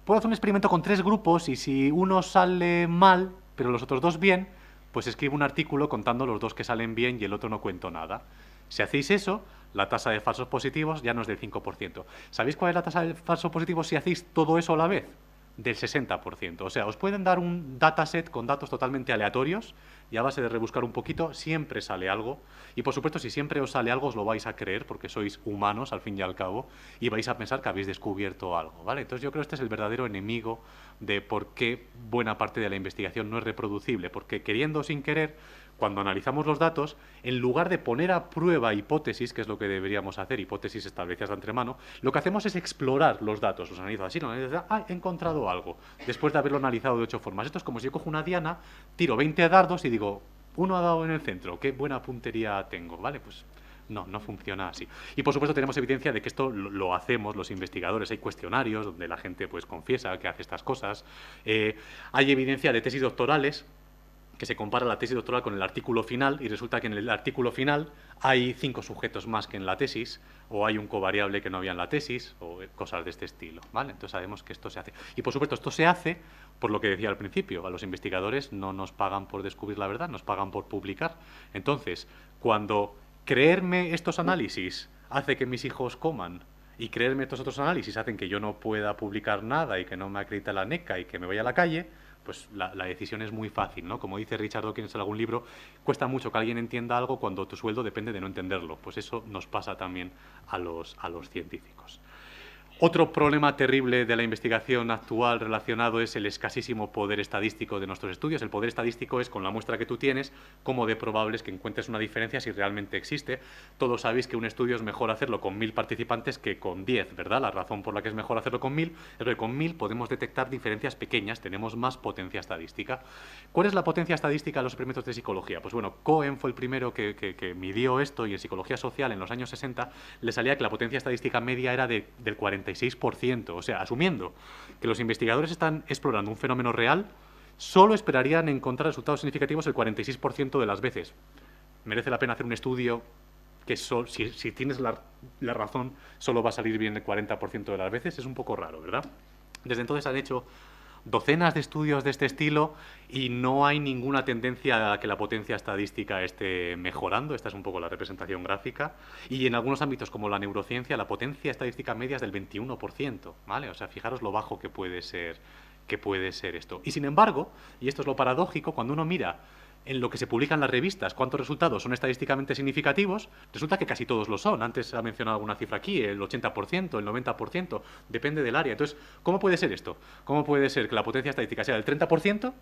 S2: Puedo hacer un experimento con 3 grupos y si uno sale mal, pero los otros 2 bien, pues escribo un artículo contando los 2 que salen bien y el otro no cuento nada. Si hacéis eso, la tasa de falsos positivos ya no es del 5%. ¿Sabéis cuál es la tasa de falsos positivos si hacéis todo eso a la vez? Del 60%. O sea, os pueden dar un dataset con datos totalmente aleatorios y a base de rebuscar un poquito siempre sale algo. Y por supuesto, si siempre os sale algo, os lo vais a creer porque sois humanos al fin y al cabo y vais a pensar que habéis descubierto algo, ¿vale? Entonces yo creo que este es el verdadero enemigo de por qué buena parte de la investigación no es reproducible, porque queriendo o sin querer, cuando analizamos los datos, en lugar de poner a prueba hipótesis, que es lo que deberíamos hacer, hipótesis establecidas de antemano, lo que hacemos es explorar los datos. Los analizo así, los analizo así, he encontrado algo, después de haberlo analizado de 8 formas. Esto es como si yo cojo una diana, tiro 20 dardos y digo, uno ha dado en el centro, qué buena puntería tengo, ¿vale? Pues no funciona así. Y por supuesto tenemos evidencia de que esto lo hacemos los investigadores. Hay cuestionarios donde la gente pues confiesa que hace estas cosas. Hay evidencia de tesis doctorales que se compara la tesis doctoral con el artículo final y resulta que en el artículo final hay 5 sujetos más que en la tesis, o hay un covariable que no había en la tesis, o cosas de este estilo, ¿vale? Entonces sabemos que esto se hace. Y por supuesto esto se hace por lo que decía al principio, a los investigadores no nos pagan por descubrir la verdad, nos pagan por publicar. Entonces, cuando creerme estos análisis hace que mis hijos coman, y creerme estos otros análisis hacen que yo no pueda publicar nada y que no me acredite la NECA y que me vaya a la calle, pues la decisión es muy fácil, ¿no? Como dice Richard Dawkins en algún libro, cuesta mucho que alguien entienda algo cuando tu sueldo depende de no entenderlo. Pues eso nos pasa también a los científicos. Otro problema terrible de la investigación actual relacionado es el escasísimo poder estadístico de nuestros estudios. El poder estadístico es, con la muestra que tú tienes, cómo de probable es que encuentres una diferencia si realmente existe. Todos sabéis que un estudio es mejor hacerlo con 1000 participantes que con 10, ¿verdad? La razón por la que es mejor hacerlo con 1000 es que con 1000 podemos detectar diferencias pequeñas, tenemos más potencia estadística. ¿Cuál es la potencia estadística de los experimentos de psicología? Pues bueno, Cohen fue el primero que midió esto, y en psicología social en los años 60 le salía que la potencia estadística media era del 46%. O sea, asumiendo que los investigadores están explorando un fenómeno real, solo esperarían encontrar resultados significativos el 46% de las veces. Merece la pena hacer un estudio que si tienes la razón solo va a salir bien el 40% de las veces. Es un poco raro, ¿verdad? Desde entonces han hecho docenas de estudios de este estilo y no hay ninguna tendencia a que la potencia estadística esté mejorando. Esta es un poco la representación gráfica. Y en algunos ámbitos como la neurociencia, la potencia estadística media es del 21%, ¿vale? O sea, fijaros lo bajo que puede ser esto. Y sin embargo, y esto es lo paradójico, cuando uno mira en lo que se publica en las revistas cuántos resultados son estadísticamente significativos, resulta que casi todos lo son. Antes se ha mencionado alguna cifra aquí, el 80%, el 90%, depende del área. Entonces, ¿cómo puede ser esto? ¿Cómo puede ser que la potencia estadística sea del 30%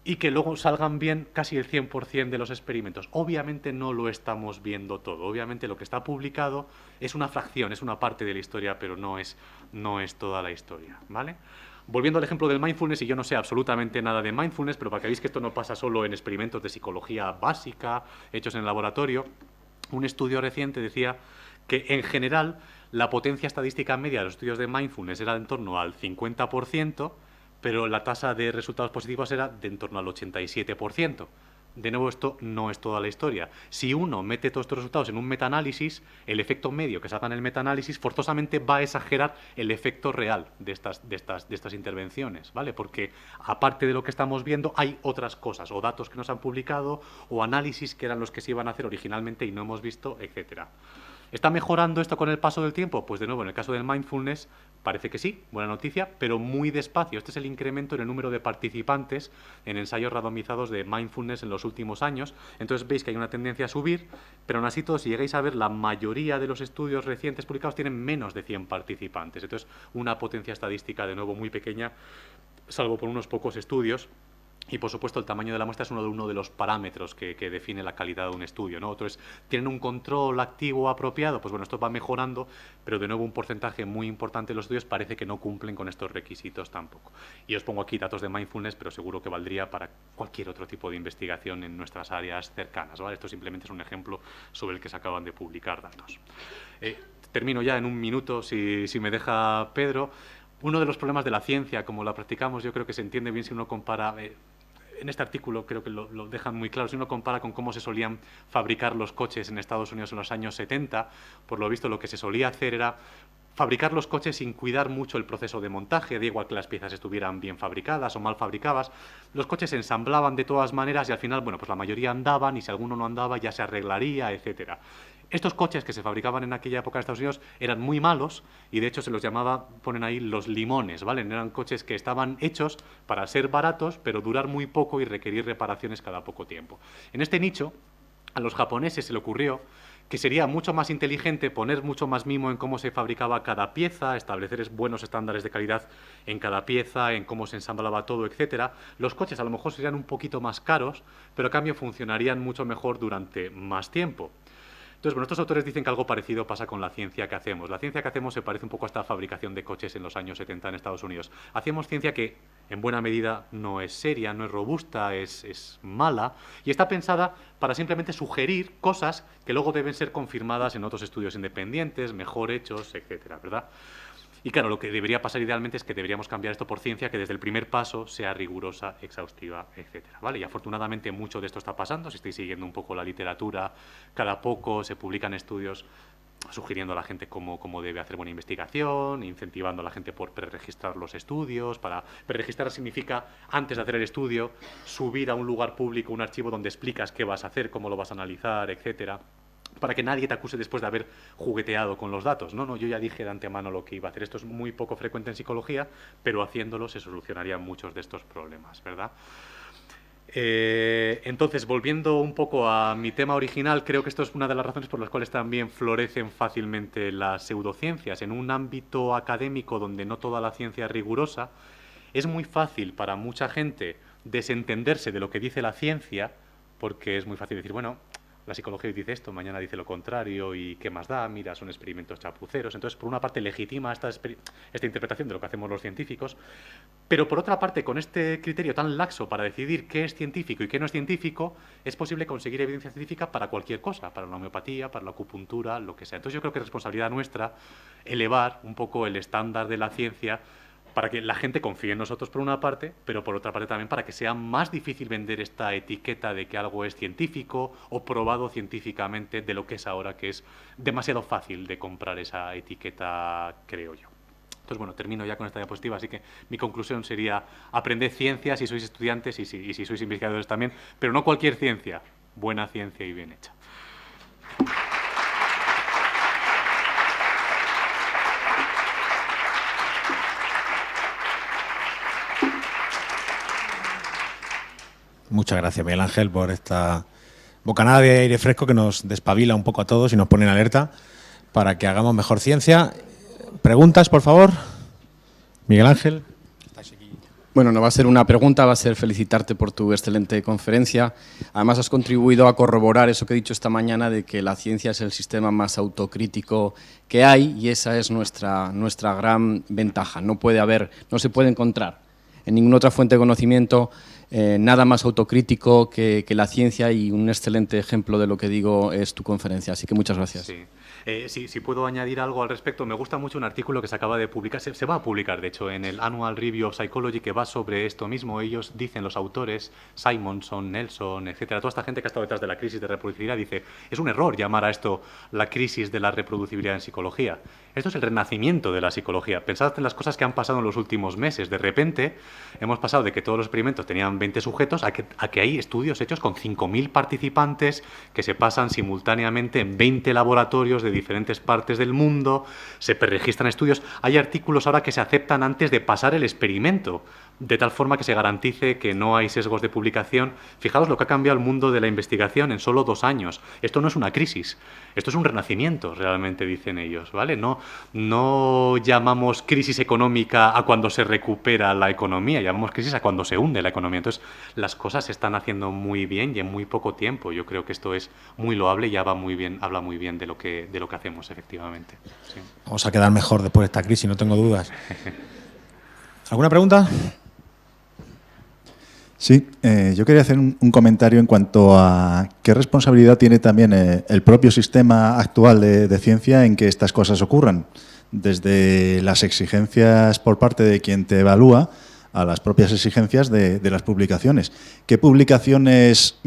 S2: y que luego salgan bien casi el 100% de los experimentos? Obviamente no lo estamos viendo todo. Obviamente lo que está publicado es una fracción, es una parte de la historia, pero no es toda la historia, ¿vale? Volviendo al ejemplo del mindfulness, y yo no sé absolutamente nada de mindfulness, pero para que veáis que esto no pasa solo en experimentos de psicología básica hechos en el laboratorio, un estudio reciente decía que en general la potencia estadística media de los estudios de mindfulness era de en torno al 50%, pero la tasa de resultados positivos era de en torno al 87%. De nuevo, esto no es toda la historia. Si uno mete todos estos resultados en un metaanálisis, el efecto medio que salga en el metaanálisis forzosamente va a exagerar el efecto real de estas intervenciones, ¿vale? Porque aparte de lo que estamos viendo, hay otras cosas, o datos que nos han publicado, o análisis que eran los que se iban a hacer originalmente y no hemos visto, etcétera. ¿Está mejorando esto con el paso del tiempo? Pues de nuevo, en el caso del mindfulness, parece que sí, buena noticia, pero muy despacio. Este es el incremento en el número de participantes en ensayos randomizados de mindfulness en los últimos años. Entonces veis que hay una tendencia a subir, pero aún así, todos, si llegáis a ver, la mayoría de los estudios recientes publicados tienen menos de 100 participantes. Entonces, una potencia estadística, de nuevo, muy pequeña, salvo por unos pocos estudios. Y, por supuesto, el tamaño de la muestra es uno de los parámetros que define la calidad de un estudio, ¿no? Otro es, ¿tienen un control activo apropiado? Pues bueno, esto va mejorando, pero de nuevo un porcentaje muy importante de los estudios parece que no cumplen con estos requisitos tampoco. Y os pongo aquí datos de mindfulness, pero seguro que valdría para cualquier otro tipo de investigación en nuestras áreas cercanas, ¿vale? Esto simplemente es un ejemplo sobre el que se acaban de publicar datos. Termino ya en un minuto, si me deja Pedro. Uno de los problemas de la ciencia, como la practicamos, yo creo que se entiende bien si uno compara... en este artículo creo que lo dejan muy claro, si uno compara con cómo se solían fabricar los coches en Estados Unidos en los años 70, por lo visto lo que se solía hacer era fabricar los coches sin cuidar mucho el proceso de montaje, da igual que las piezas estuvieran bien fabricadas o mal fabricadas, los coches se ensamblaban de todas maneras y al final, bueno, pues la mayoría andaban y si alguno no andaba ya se arreglaría, etcétera. Estos coches que se fabricaban en aquella época en Estados Unidos eran muy malos y de hecho se los llamaba, ponen ahí, los limones, ¿vale? Eran coches que estaban hechos para ser baratos pero durar muy poco y requerir reparaciones cada poco tiempo. En este nicho, a los japoneses se le ocurrió que sería mucho más inteligente poner mucho más mimo en cómo se fabricaba cada pieza, establecer buenos estándares de calidad en cada pieza, en cómo se ensamblaba todo, etcétera. Los coches a lo mejor serían un poquito más caros, pero a cambio funcionarían mucho mejor durante más tiempo. Entonces, bueno, estos autores dicen que algo parecido pasa con la ciencia que hacemos. La ciencia que hacemos se parece un poco a esta fabricación de coches en los años 70 en Estados Unidos. Hacemos ciencia que, en buena medida, no es seria, no es robusta, es mala, y está pensada para simplemente sugerir cosas que luego deben ser confirmadas en otros estudios independientes, mejor hechos, etcétera, ¿verdad? Y claro, lo que debería pasar idealmente es que deberíamos cambiar esto por ciencia que desde el primer paso sea rigurosa, exhaustiva, etcétera, ¿vale? Y afortunadamente mucho de esto está pasando. Si estáis siguiendo un poco la literatura, cada poco se publican estudios sugiriendo a la gente cómo debe hacer buena investigación, incentivando a la gente por preregistrar los estudios. Preregistrar significa, antes de hacer el estudio, subir a un lugar público un archivo donde explicas qué vas a hacer, cómo lo vas a analizar, etcétera. para que nadie te acuse después de haber jugueteado con los datos. No, yo ya dije de antemano lo que iba a hacer. Esto es muy poco frecuente en psicología, pero haciéndolo se solucionarían muchos de estos problemas, ¿verdad? Entonces, volviendo un poco a mi tema original, creo que esto es una de las razones por las cuales también florecen fácilmente las pseudociencias. En un ámbito académico donde no toda la ciencia es rigurosa, es muy fácil para mucha gente desentenderse de lo que dice la ciencia, porque es muy fácil decir, bueno, la psicología hoy dice esto, mañana dice lo contrario, y ¿qué más da? Mira, son experimentos chapuceros. Entonces, por una parte, legitima esta interpretación de lo que hacemos los científicos, pero por otra parte, con este criterio tan laxo para decidir qué es científico y qué no es científico, es posible conseguir evidencia científica para cualquier cosa, para la homeopatía, para la acupuntura, lo que sea. Entonces, yo creo que es responsabilidad nuestra elevar un poco el estándar de la ciencia para que la gente confíe en nosotros por una parte, pero por otra parte también para que sea más difícil vender esta etiqueta de que algo es científico o probado científicamente de lo que es ahora, que es demasiado fácil de comprar esa etiqueta, creo yo. Entonces, bueno, termino ya con esta diapositiva, así que mi conclusión sería aprended ciencia si sois estudiantes y si sois investigadores también, pero no cualquier ciencia, buena ciencia y bien hecha.
S1: Muchas gracias, Miguel Ángel, por esta bocanada de aire fresco que nos despabila un poco a todos y nos pone en alerta para que hagamos mejor ciencia. ¿Preguntas, por favor? Miguel Ángel.
S5: Bueno, no va a ser una pregunta, va a ser felicitarte por tu excelente conferencia. Además, has contribuido a corroborar eso que he dicho esta mañana de que la ciencia es el sistema más autocrítico que hay y esa es nuestra gran ventaja. No se puede encontrar en ninguna otra fuente de conocimiento nada más autocrítico que la ciencia, y un excelente ejemplo de lo que digo es tu conferencia. Así que muchas gracias.
S2: Sí. Si puedo añadir algo al respecto, me gusta mucho un artículo que se acaba de publicar, se va a publicar de hecho en el Annual Review of Psychology, que va sobre esto mismo. Ellos dicen, los autores, Simonson, Nelson, etcétera, toda esta gente que ha estado detrás de la crisis de reproducibilidad, dice, es un error llamar a esto la crisis de la reproducibilidad en psicología. Esto es el renacimiento de la psicología. Pensad en las cosas que han pasado en los últimos meses. De repente hemos pasado de que todos los experimentos tenían 20 sujetos a que hay estudios hechos con 5.000 participantes que se pasan simultáneamente en 20 laboratorios de diferentes partes del mundo, se preregistran estudios. Hay artículos ahora que se aceptan antes de pasar el experimento, de tal forma que se garantice que no hay sesgos de publicación. Fijaos lo que ha cambiado el mundo de la investigación en solo 2 años. Esto no es una crisis, esto es un renacimiento, realmente, dicen ellos, ¿vale? No llamamos crisis económica a cuando se recupera la economía, llamamos crisis a cuando se hunde la economía. Entonces, las cosas se están haciendo muy bien y en muy poco tiempo. Yo creo que esto es muy loable y habla muy bien de lo que hacemos, efectivamente. Sí.
S1: Vamos a quedar mejor después de esta crisis, no tengo dudas. ¿Alguna pregunta?
S6: Sí, yo quería hacer un comentario en cuanto a qué responsabilidad tiene también el propio sistema actual de ciencia en que estas cosas ocurran, desde las exigencias por parte de quien te evalúa a las propias exigencias de las publicaciones. ¿Qué publicaciones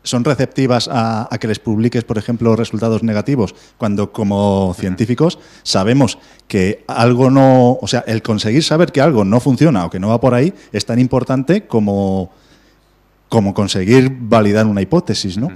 S6: son receptivas a que les publiques, por ejemplo, resultados negativos, cuando como científicos sabemos que algo no, o sea, el conseguir saber que algo no funciona o que no va por ahí es tan importante como conseguir validar una hipótesis, ¿no?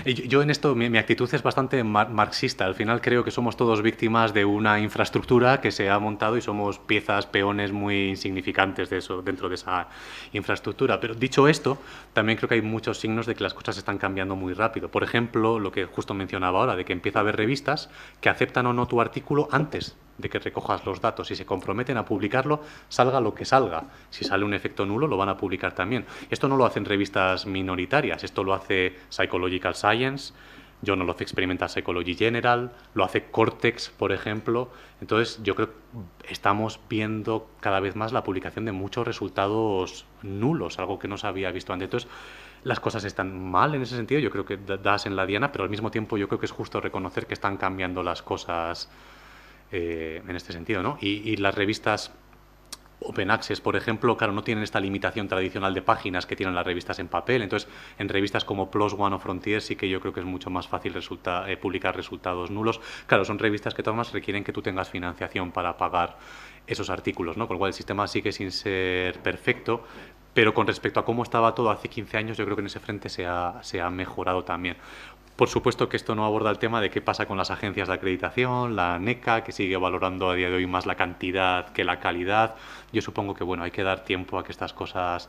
S2: Yo en esto, mi actitud es bastante marxista. Al final creo que somos todos víctimas de una infraestructura que se ha montado y somos piezas, peones muy insignificantes de eso, dentro de esa infraestructura. Pero dicho esto, también creo que hay muchos signos de que las cosas están cambiando muy rápido. Por ejemplo, lo que justo mencionaba ahora, de que empieza a haber revistas que aceptan o no tu artículo antes de que recojas los datos y se comprometen a publicarlo, salga lo que salga. Si sale un efecto nulo, lo van a publicar también. Esto no lo hacen revistas minoritarias, esto lo hace Psychological Science, Journal of Experimental Psychology General, lo hace Cortex, por ejemplo. Entonces, yo creo que estamos viendo cada vez más la publicación de muchos resultados nulos, algo que no se había visto antes. Entonces, las cosas están mal en ese sentido, yo creo que das en la diana, pero al mismo tiempo yo creo que es justo reconocer que están cambiando las cosas en este sentido, ¿no? Y las revistas Open Access, por ejemplo, claro, no tienen esta limitación tradicional de páginas que tienen las revistas en papel. Entonces, en revistas como PLOS ONE o Frontier sí que yo creo que es mucho más fácil publicar resultados nulos. Claro, son revistas que todas requieren que tú tengas financiación para pagar esos artículos, ¿no? Con lo cual el sistema sigue sin ser perfecto, pero con respecto a cómo estaba todo hace 15 años, yo creo que en ese frente se ha mejorado también. Por supuesto que esto no aborda el tema de qué pasa con las agencias de acreditación, la NECA, que sigue valorando a día de hoy más la cantidad que la calidad. Yo supongo que bueno, hay que dar tiempo a que estas cosas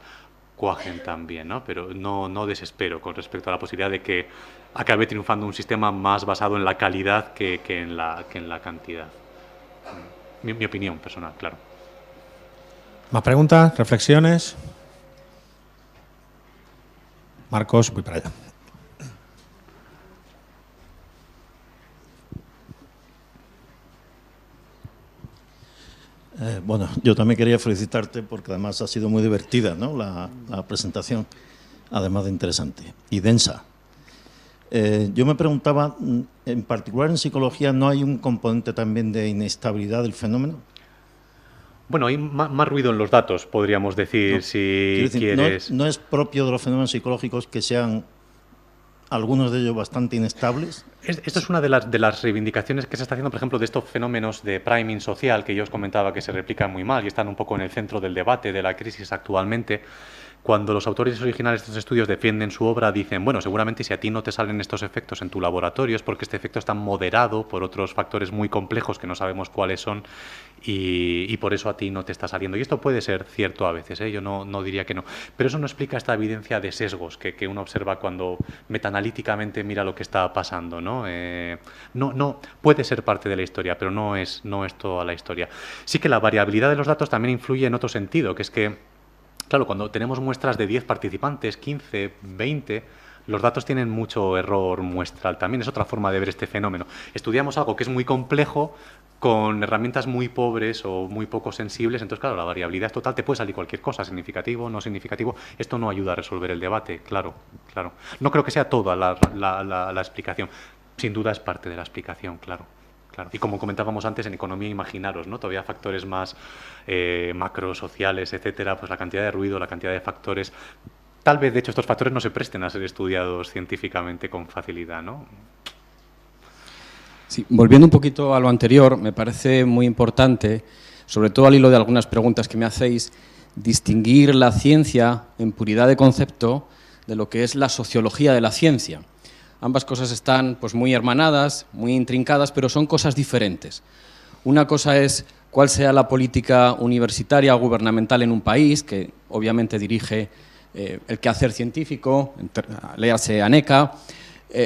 S2: cuajen también, ¿no? Pero no desespero con respecto a la posibilidad de que acabe triunfando un sistema más basado en la calidad que en la cantidad. Mi opinión personal, claro.
S1: ¿Más preguntas? ¿Reflexiones? Marcos, voy para allá.
S7: Bueno, yo también quería felicitarte porque además ha sido muy divertida, ¿no? la presentación, además de interesante y densa. Yo me preguntaba, en particular en psicología, ¿no hay un componente también de inestabilidad del fenómeno?
S2: Bueno, hay más ruido en los datos, podríamos decir,
S7: No,
S2: si quieres.
S7: ¿No es propio de los fenómenos psicológicos que sean algunos de ellos bastante inestables?
S2: Esto es una de las reivindicaciones que se está haciendo, por ejemplo, de estos fenómenos de priming social que yo os comentaba que se replican muy mal y están un poco en el centro del debate de la crisis actualmente. Cuando los autores originales de estos estudios defienden su obra, dicen, bueno, seguramente si a ti no te salen estos efectos en tu laboratorio es porque este efecto está moderado por otros factores muy complejos que no sabemos cuáles son y por eso a ti no te está saliendo. Y esto puede ser cierto a veces, yo no diría que no. Pero eso no explica esta evidencia de sesgos que uno observa cuando metaanalíticamente mira lo que está pasando, ¿no? No puede ser parte de la historia, pero no es toda la historia. Sí que la variabilidad de los datos también influye en otro sentido, que es que claro, cuando tenemos muestras de 10 participantes, 15, 20, los datos tienen mucho error muestral. También es otra forma de ver este fenómeno. Estudiamos algo que es muy complejo con herramientas muy pobres o muy poco sensibles. Entonces, claro, la variabilidad es total. Te puede salir cualquier cosa, significativo, no significativo. Esto no ayuda a resolver el debate, claro. No creo que sea toda la explicación. Sin duda es parte de la explicación, claro. Y como comentábamos antes, en economía, imaginaros, ¿no? Todavía factores más macrosociales, etcétera, pues la cantidad de ruido, la cantidad de factores. Tal vez, de hecho, estos factores no se presten a ser estudiados científicamente con facilidad, ¿no?
S5: Sí, volviendo un poquito a lo anterior, me parece muy importante, sobre todo al hilo de algunas preguntas que me hacéis, distinguir la ciencia en puridad de concepto de lo que es la sociología de la ciencia. Ambas cosas están pues, muy hermanadas, muy intrincadas, pero son cosas diferentes. Una cosa es cuál sea la política universitaria o gubernamental en un país, que obviamente dirige el quehacer científico, léase ANECA,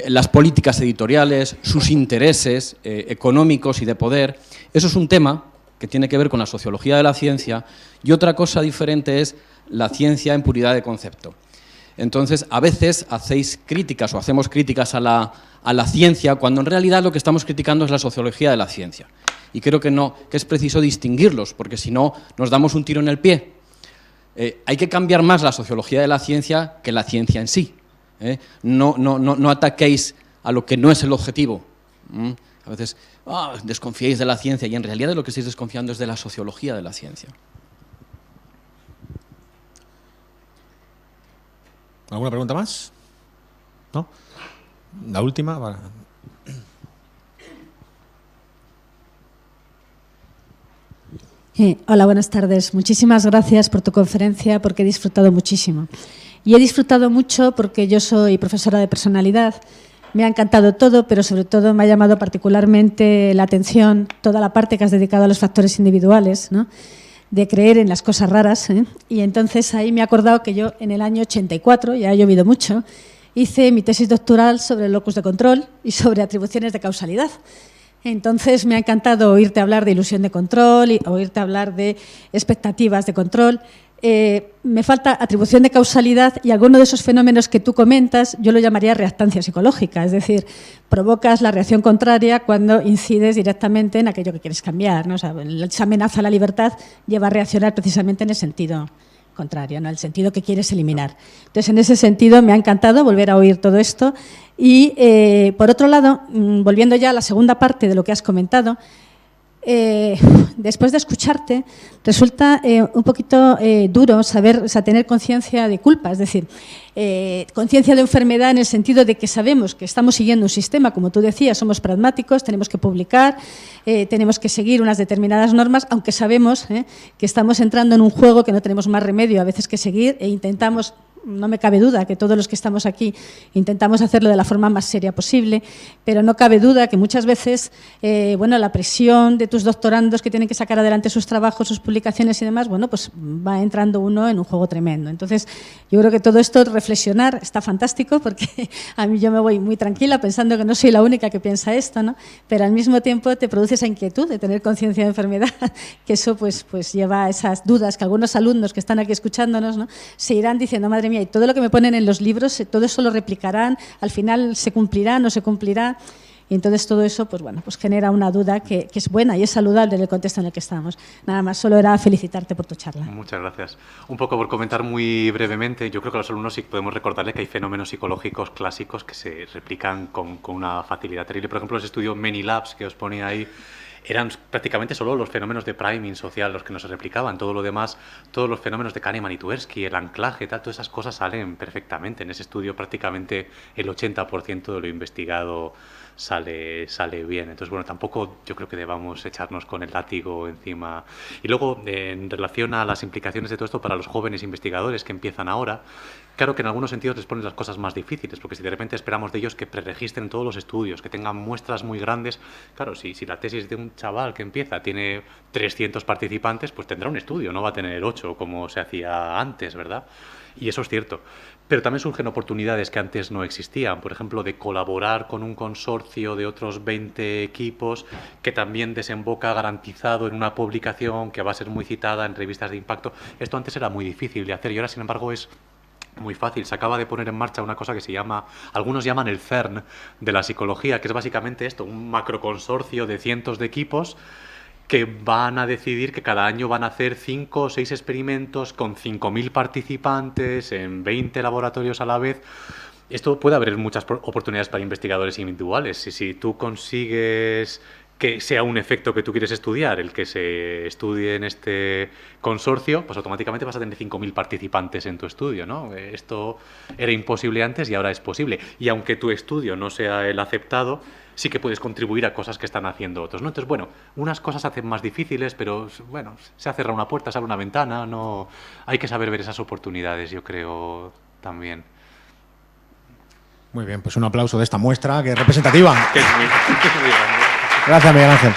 S5: las políticas editoriales, sus intereses económicos y de poder. Eso es un tema que tiene que ver con la sociología de la ciencia, y otra cosa diferente es la ciencia en puridad de concepto. Entonces, a veces hacéis críticas o hacemos críticas a la ciencia cuando en realidad lo que estamos criticando es la sociología de la ciencia. Y creo que es preciso distinguirlos, porque si no nos damos un tiro en el pie. Hay que cambiar más la sociología de la ciencia que la ciencia en sí. No ataquéis a lo que no es el objetivo. A veces desconfiéis de la ciencia y en realidad de lo que estáis desconfiando es de la sociología de la ciencia.
S1: ¿Alguna pregunta más? ¿No? La última. Vale.
S8: Hola, buenas tardes. Muchísimas gracias por tu conferencia porque he disfrutado muchísimo. Y he disfrutado mucho porque yo soy profesora de personalidad. Me ha encantado todo, pero sobre todo me ha llamado particularmente la atención toda la parte que has dedicado a los factores individuales, ¿no? De creer en las cosas raras, ¿eh? Y entonces ahí me he acordado que yo en el año 84, ya ha llovido mucho, hice mi tesis doctoral sobre el locus de control y sobre atribuciones de causalidad. Entonces me ha encantado oírte hablar de ilusión de control y oírte hablar de expectativas de control. Me falta atribución de causalidad y alguno de esos fenómenos que tú comentas yo lo llamaría reactancia psicológica, es decir, provocas la reacción contraria cuando incides directamente en aquello que quieres cambiar, ¿no? O sea, esa amenaza a la libertad lleva a reaccionar precisamente en el sentido contrario, ¿no? El sentido que quieres eliminar. Entonces, en ese sentido me ha encantado volver a oír todo esto y, por otro lado, volviendo ya a la segunda parte de lo que has comentado, después de escucharte, resulta un poquito duro saber, o sea, tener conciencia de culpa, es decir, conciencia de enfermedad en el sentido de que sabemos que estamos siguiendo un sistema, como tú decías, somos pragmáticos, tenemos que publicar, tenemos que seguir unas determinadas normas, aunque sabemos que estamos entrando en un juego que no tenemos más remedio a veces que seguir e intentamos. No me cabe duda que todos los que estamos aquí intentamos hacerlo de la forma más seria posible, pero no cabe duda que muchas veces bueno, la presión de tus doctorandos que tienen que sacar adelante sus trabajos, sus publicaciones y demás, bueno, pues va entrando uno en un juego tremendo. Entonces, yo creo que todo esto, reflexionar, está fantástico porque a mí yo me voy muy tranquila pensando que no soy la única que piensa esto, ¿no? Pero al mismo tiempo te produce esa inquietud de tener conciencia de enfermedad, que eso pues lleva a esas dudas que algunos alumnos que están aquí escuchándonos, ¿no? Se irán diciendo, madre mía, y todo lo que me ponen en los libros, todo eso lo replicarán, al final se cumplirá, no se cumplirá, y entonces todo eso pues bueno, pues genera una duda que es buena y es saludable en el contexto en el que estamos. Nada más, solo era felicitarte por tu charla.
S2: Muchas gracias. Un poco por comentar muy brevemente, yo creo que a los alumnos sí podemos recordarle que hay fenómenos psicológicos clásicos que se replican con una facilidad terrible. Por ejemplo, ese estudio Many Labs que os ponía ahí, eran prácticamente solo los fenómenos de priming social los que nos replicaban. Todo lo demás, todos los fenómenos de Kahneman y Tversky, el anclaje, tal, todas esas cosas salen perfectamente. En ese estudio prácticamente el 80% de lo investigado sale bien. Entonces, bueno, tampoco yo creo que debamos echarnos con el látigo encima. Y luego, en relación a las implicaciones de todo esto para los jóvenes investigadores que empiezan ahora, claro que en algunos sentidos les ponen las cosas más difíciles, porque si de repente esperamos de ellos que preregistren todos los estudios, que tengan muestras muy grandes, claro, si la tesis de un chaval que empieza tiene 300 participantes, pues tendrá un estudio, no va a tener 8 como se hacía antes, ¿verdad? Y eso es cierto. Pero también surgen oportunidades que antes no existían, por ejemplo, de colaborar con un consorcio de otros 20 equipos que también desemboca garantizado en una publicación que va a ser muy citada en revistas de impacto. Esto antes era muy difícil de hacer y ahora, sin embargo, es muy fácil. Se acaba de poner en marcha una cosa que se llama, algunos llaman el CERN de la psicología, que es básicamente esto, un macroconsorcio de cientos de equipos que van a decidir que cada año van a hacer 5 o 6 experimentos con 5.000 participantes en 20 laboratorios a la vez. Esto puede abrir muchas oportunidades para investigadores individuales. Si tú consigues que sea un efecto que tú quieres estudiar, el que se estudie en este consorcio, pues automáticamente vas a tener 5.000 participantes en tu estudio, ¿no? Esto era imposible antes y ahora es posible. Y aunque tu estudio no sea el aceptado, sí que puedes contribuir a cosas que están haciendo otros, ¿no? Entonces, bueno, unas cosas se hacen más difíciles, pero, bueno, se ha cerrado una puerta, se abre una ventana, no... Hay que saber ver esas oportunidades, yo creo, también.
S1: Muy bien, pues un aplauso de esta muestra, que es representativa.
S2: Que es muy grande.
S1: Gracias, Miguel Ángel.